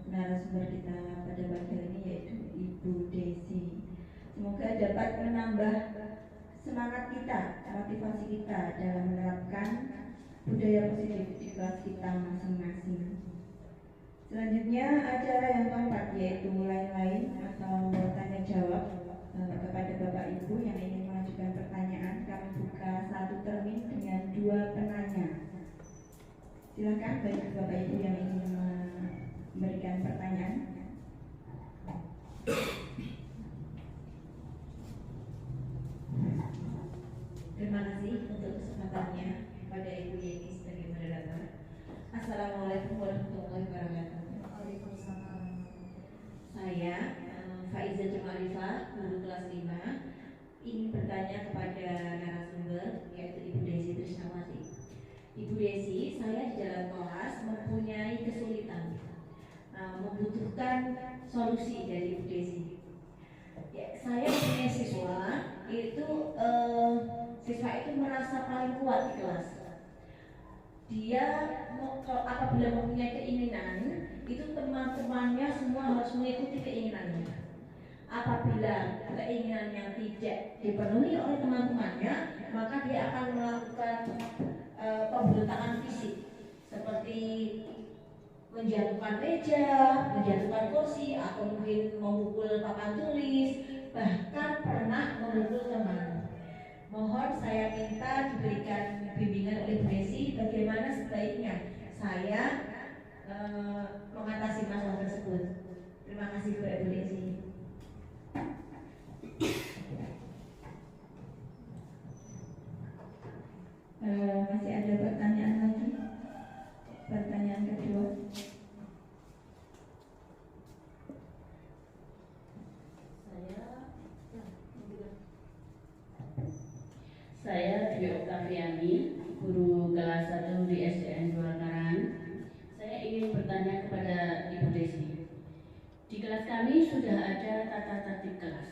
[SPEAKER 1] narasumber kita pada pagi hari ini, yaitu Ibu Desi. Semoga dapat menambah semangat kita, motivasi kita dalam menerapkan budaya positif di kelas kita masing-masing. Selanjutnya acara yang keempat, yaitu lain-lain atau tanya jawab. Kepada Bapak Ibu yang ingin mengajukan pertanyaan, kami buka satu termin dengan 2 penanya. Silakan bagi Bapak Ibu yang ingin memberikan pertanyaan.
[SPEAKER 7] Terima kasih untuk kesempatannya kepada Ibu Yeni sebagai moderator. Assalamualaikum warahmatullahi wabarakatuh.
[SPEAKER 6] Waalaikumsalam.
[SPEAKER 7] Saya Faiza Jumalifah, guru kelas 5, ingin bertanya kepada narasumber, yaitu Ibu Desi Trisnawati. Ibu Desi, saya di dalam kelas mempunyai kesulitan, membutuhkan solusi dari Ibu Desi. Ya, saya punya siswa itu merasa paling kuat di kelas. Dia apabila mempunyai keinginan, itu teman-temannya semua harus mengikuti keinginannya. Apabila keinginannya tidak dipenuhi oleh teman-temannya, maka dia akan melakukan pemberontakan fisik, seperti menjatuhkan meja, menjatuhkan kursi, atau mungkin memukul papan tulis, bahkan pernah memukul teman. Mohon saya minta diberikan bimbingan oleh Bu Desi bagaimana sebaiknya saya mengatasi masalah tersebut. Terima kasih kepada Bu Desi.
[SPEAKER 1] Masih ada pertanyaan lagi? Pertanyaan kedua.
[SPEAKER 2] Saya Dwi Oktaviani, guru kelas 1 di SDN Dwarkaran. Saya ingin bertanya kepada Ibu Desi. Di kelas kami sudah ada tata tertib kelas.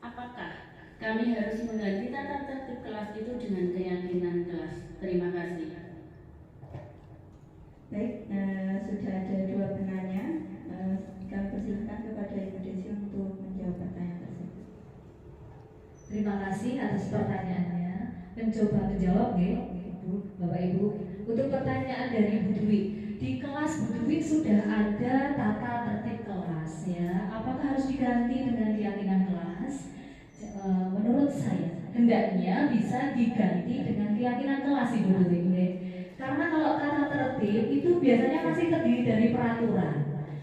[SPEAKER 2] Apakah kami harus mengganti tata tertib kelas itu dengan keyakinan kelas? Terima kasih.
[SPEAKER 1] Baik, sudah ada 2 penanya. Kami persilakan kepada Ibu Desi untuk menjawab pertanyaan tersebut.
[SPEAKER 3] Terima kasih atas pertanyaannya. Mencoba menjawab ya, Ibu, Bapak Ibu. Untuk pertanyaan dari Bu Dwi, di kelas Bu Dwi sudah ada tata tertib kelas ya. Apakah harus diganti dengan keyakinan kelas? Menurut saya hendaknya bisa diganti dengan keyakinan kelas Ibu Dwi. Karena kalau tata tertib itu biasanya masih terdiri dari peraturan.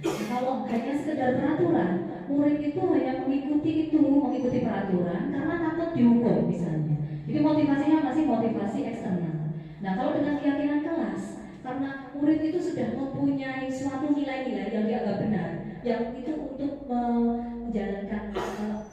[SPEAKER 3] Nah, kalau hanya sekedar peraturan, murid itu hanya mengikuti peraturan karena takut dihukum misalnya. Jadi motivasinya masih motivasi eksternal. Nah, kalau dengan keyakinan kelas, karena murid itu sudah mempunyai suatu nilai-nilai yang dianggap benar, yang itu untuk menjalankan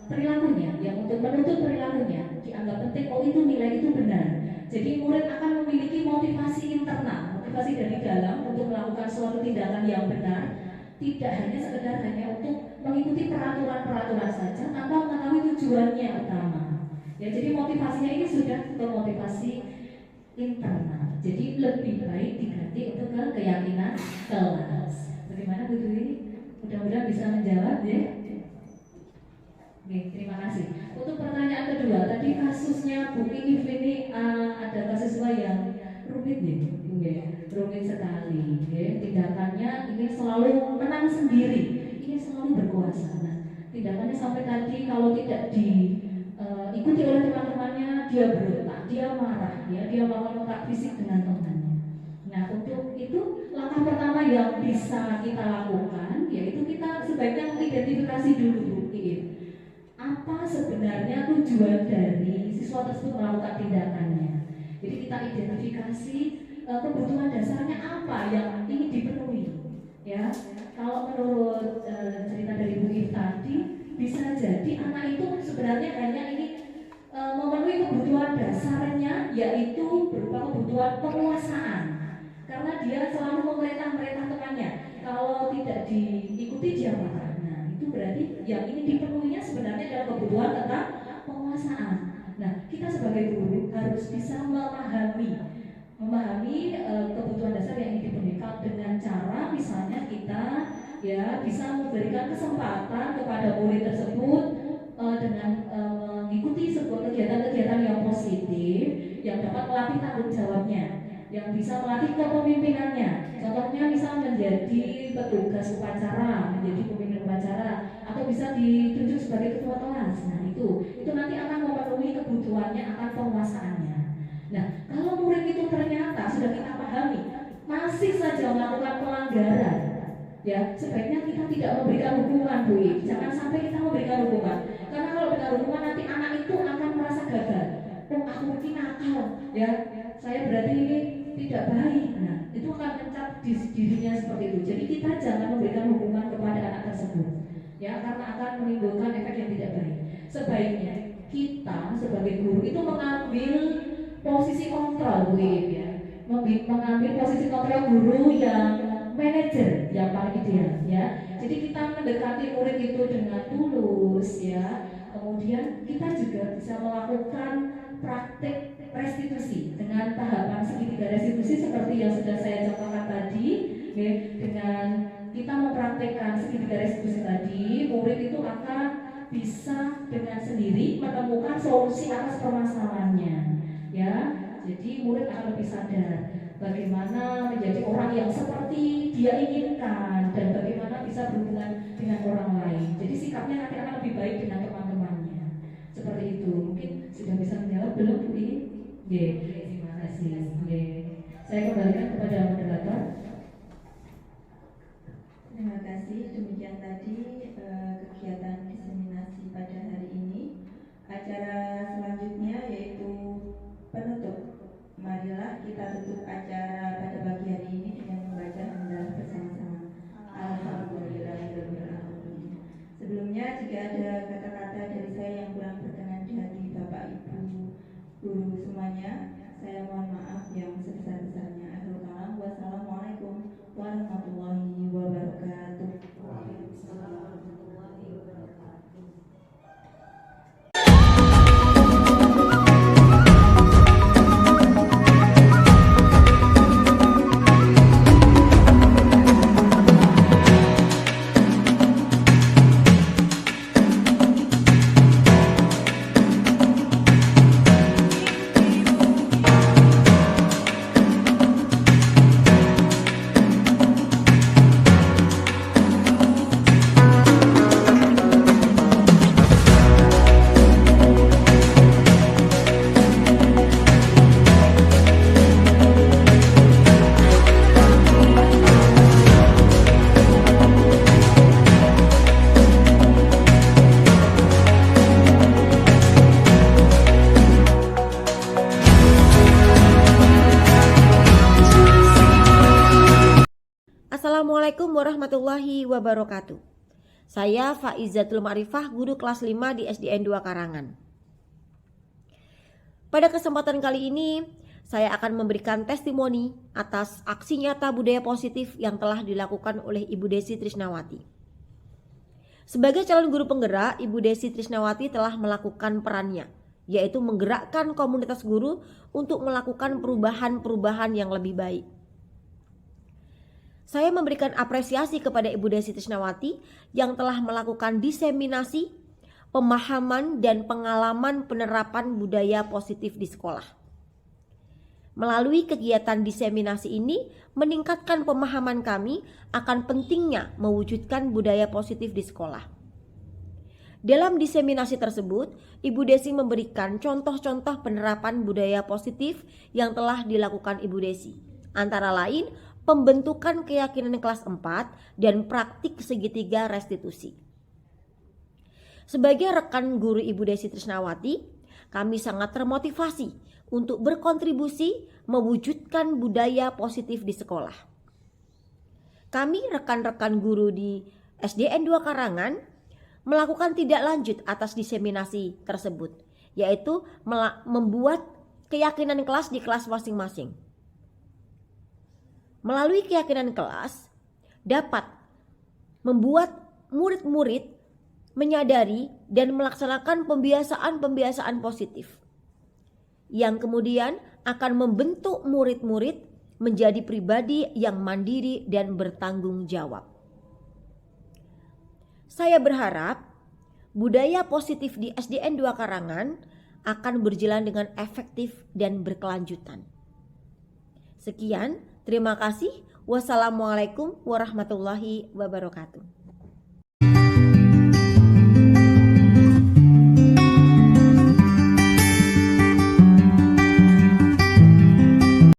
[SPEAKER 3] perilakunya, yang untuk menuntut perilakunya, dianggap penting, oh itu nilai itu benar. Jadi murid akan memiliki motivasi internal, motivasi dari dalam untuk melakukan suatu tindakan yang benar, tidak hanya sekedar untuk mengikuti peraturan-peraturan saja tanpa mengetahui tujuannya utama. Ya, jadi motivasinya ini sudah ke motivasi internal. Jadi lebih baik diganti untuk ke keyakinan kelas. Bagaimana Bu Dwi? Mudah-mudahan bisa menjawab ya. Oke, terima kasih. Untuk pertanyaan kedua, tadi kasusnya Bu Kiki ini ada kasus yang rumit ya, rumit sekali. Ya. Tindakannya ini selalu menang sendiri, ini selalu berkuasa. Nah, tindakannya sampai tadi kalau tidak diikuti oleh teman-temannya, dia berontak, dia marah, ya, dia melakukan kontak fisik dengan temannya. Nah, untuk itu langkah pertama yang bisa kita lakukan yaitu kita sebaiknya mengidentifikasi dulu Bu Kiki. Apa sebenarnya tujuan dari siswa tersebut melakukan tindakannya. Jadi kita identifikasi kebutuhan dasarnya apa yang ingin dipenuhi. Ya, kalau menurut cerita dari Bu If tadi, bisa jadi anak itu sebenarnya hanya ingin memenuhi kebutuhan dasarnya, yaitu berupa kebutuhan penguasaan. Karena dia selalu memerintah temannya. Kalau tidak diikuti dia marah. Itu berarti yang ingin dipenuhinya sebenarnya adalah kebutuhan tentang penguasaan. Nah, kita sebagai guru harus bisa memahami kebutuhan dasar yang ingin dipenuhi dengan cara misalnya kita ya bisa memberikan kesempatan kepada murid tersebut dengan mengikuti sebuah kegiatan-kegiatan yang positif yang dapat melatih tanggung jawabnya, yang bisa melatih kepemimpinannya. Contohnya misal menjadi petugas upacara, menjadi pemimpin upacara, atau bisa ditunjuk sebagai ketua kelas. Nah itu nanti akan memenuhi kebutuhannya, akan penguasaannya. Nah kalau murid itu ternyata sudah kita pahami masih saja melakukan pelanggaran, ya sebaiknya kita tidak memberikan hukuman Bu. Jangan sampai kita memberikan hukuman, karena kalau berikan hukuman nanti anak itu akan merasa gagal. Oh aku mungkin nakal, ya saya berarti ini tidak baik. Nah itu akan mencap dirinya seperti itu. Jadi kita jangan memberikan hukuman kepada anak tersebut, ya karena akan menimbulkan efek yang tidak baik. Sebaiknya kita sebagai guru itu mengambil posisi kontrol Bu ya, mengambil posisi kontrol guru yang manajer yang paling ideal ya. Jadi kita mendekati murid itu dengan tulus ya. Kemudian kita juga bisa melakukan praktik restitusi dengan tahapan segitiga restitusi seperti yang sudah saya contohkan tadi ya. Dengan kita mempraktekkan segitiga restitusi tadi, murid itu akan bisa dengan sendiri menemukan solusi atas permasalahannya ya. Jadi murid akan lebih sadar bagaimana menjadi orang yang seperti dia inginkan dan bagaimana bisa berhubungan dengan orang lain. Jadi sikapnya nanti akan lebih baik dengan teman-temannya. Seperti itu. Mungkin sudah bisa menjawab belum Bu ini? Terima kasih. Saya kembalikan kepada moderator.
[SPEAKER 1] Terima kasih. Demikian tadi kegiatan diseminasi pada hari ini. Acara selanjutnya yaitu penutup. Marilah kita tutup acara pada pagi hari ini dengan membaca hamdalah bersama-sama. Alhamdulillahirobbilalamin. Sebelumnya jika ada kata-kata dari saya yang kurang berkenan di hati Bapak Ibu guru semuanya, saya mohon maaf yang sebesar-besarnya. Akhirul kalam, wassalamualaikum warahmatullahi wabarakatuh.
[SPEAKER 8] wabarakatuh. Saya Faizatul Ma'rifah, guru kelas 5 di SDN 2 Karangan. Pada kesempatan kali ini, saya akan memberikan testimoni atas aksi nyata budaya positif yang telah dilakukan oleh Ibu Desi Trisnawati. Sebagai calon guru penggerak, Ibu Desi Trisnawati telah melakukan perannya, yaitu menggerakkan komunitas guru untuk melakukan perubahan-perubahan yang lebih baik. Saya memberikan apresiasi kepada Ibu Desi Trisnawati yang telah melakukan diseminasi, pemahaman, dan pengalaman penerapan budaya positif di sekolah. Melalui kegiatan diseminasi ini, meningkatkan pemahaman kami akan pentingnya mewujudkan budaya positif di sekolah. Dalam diseminasi tersebut, Ibu Desi memberikan contoh-contoh penerapan budaya positif yang telah dilakukan Ibu Desi. Antara lain, pembentukan keyakinan kelas 4 dan praktik segitiga restitusi. Sebagai rekan guru Ibu Desi Trisnawati, kami sangat termotivasi untuk berkontribusi mewujudkan budaya positif di sekolah. Kami rekan-rekan guru di SDN 2 Karangan melakukan tindak lanjut atas diseminasi tersebut, yaitu membuat keyakinan kelas di kelas masing-masing. Melalui keyakinan kelas dapat membuat murid-murid menyadari dan melaksanakan pembiasaan-pembiasaan positif yang kemudian akan membentuk murid-murid menjadi pribadi yang mandiri dan bertanggung jawab. Saya berharap budaya positif di SDN 2 Karangan akan berjalan dengan efektif dan berkelanjutan. Sekian, terima kasih. Wassalamualaikum warahmatullahi wabarakatuh.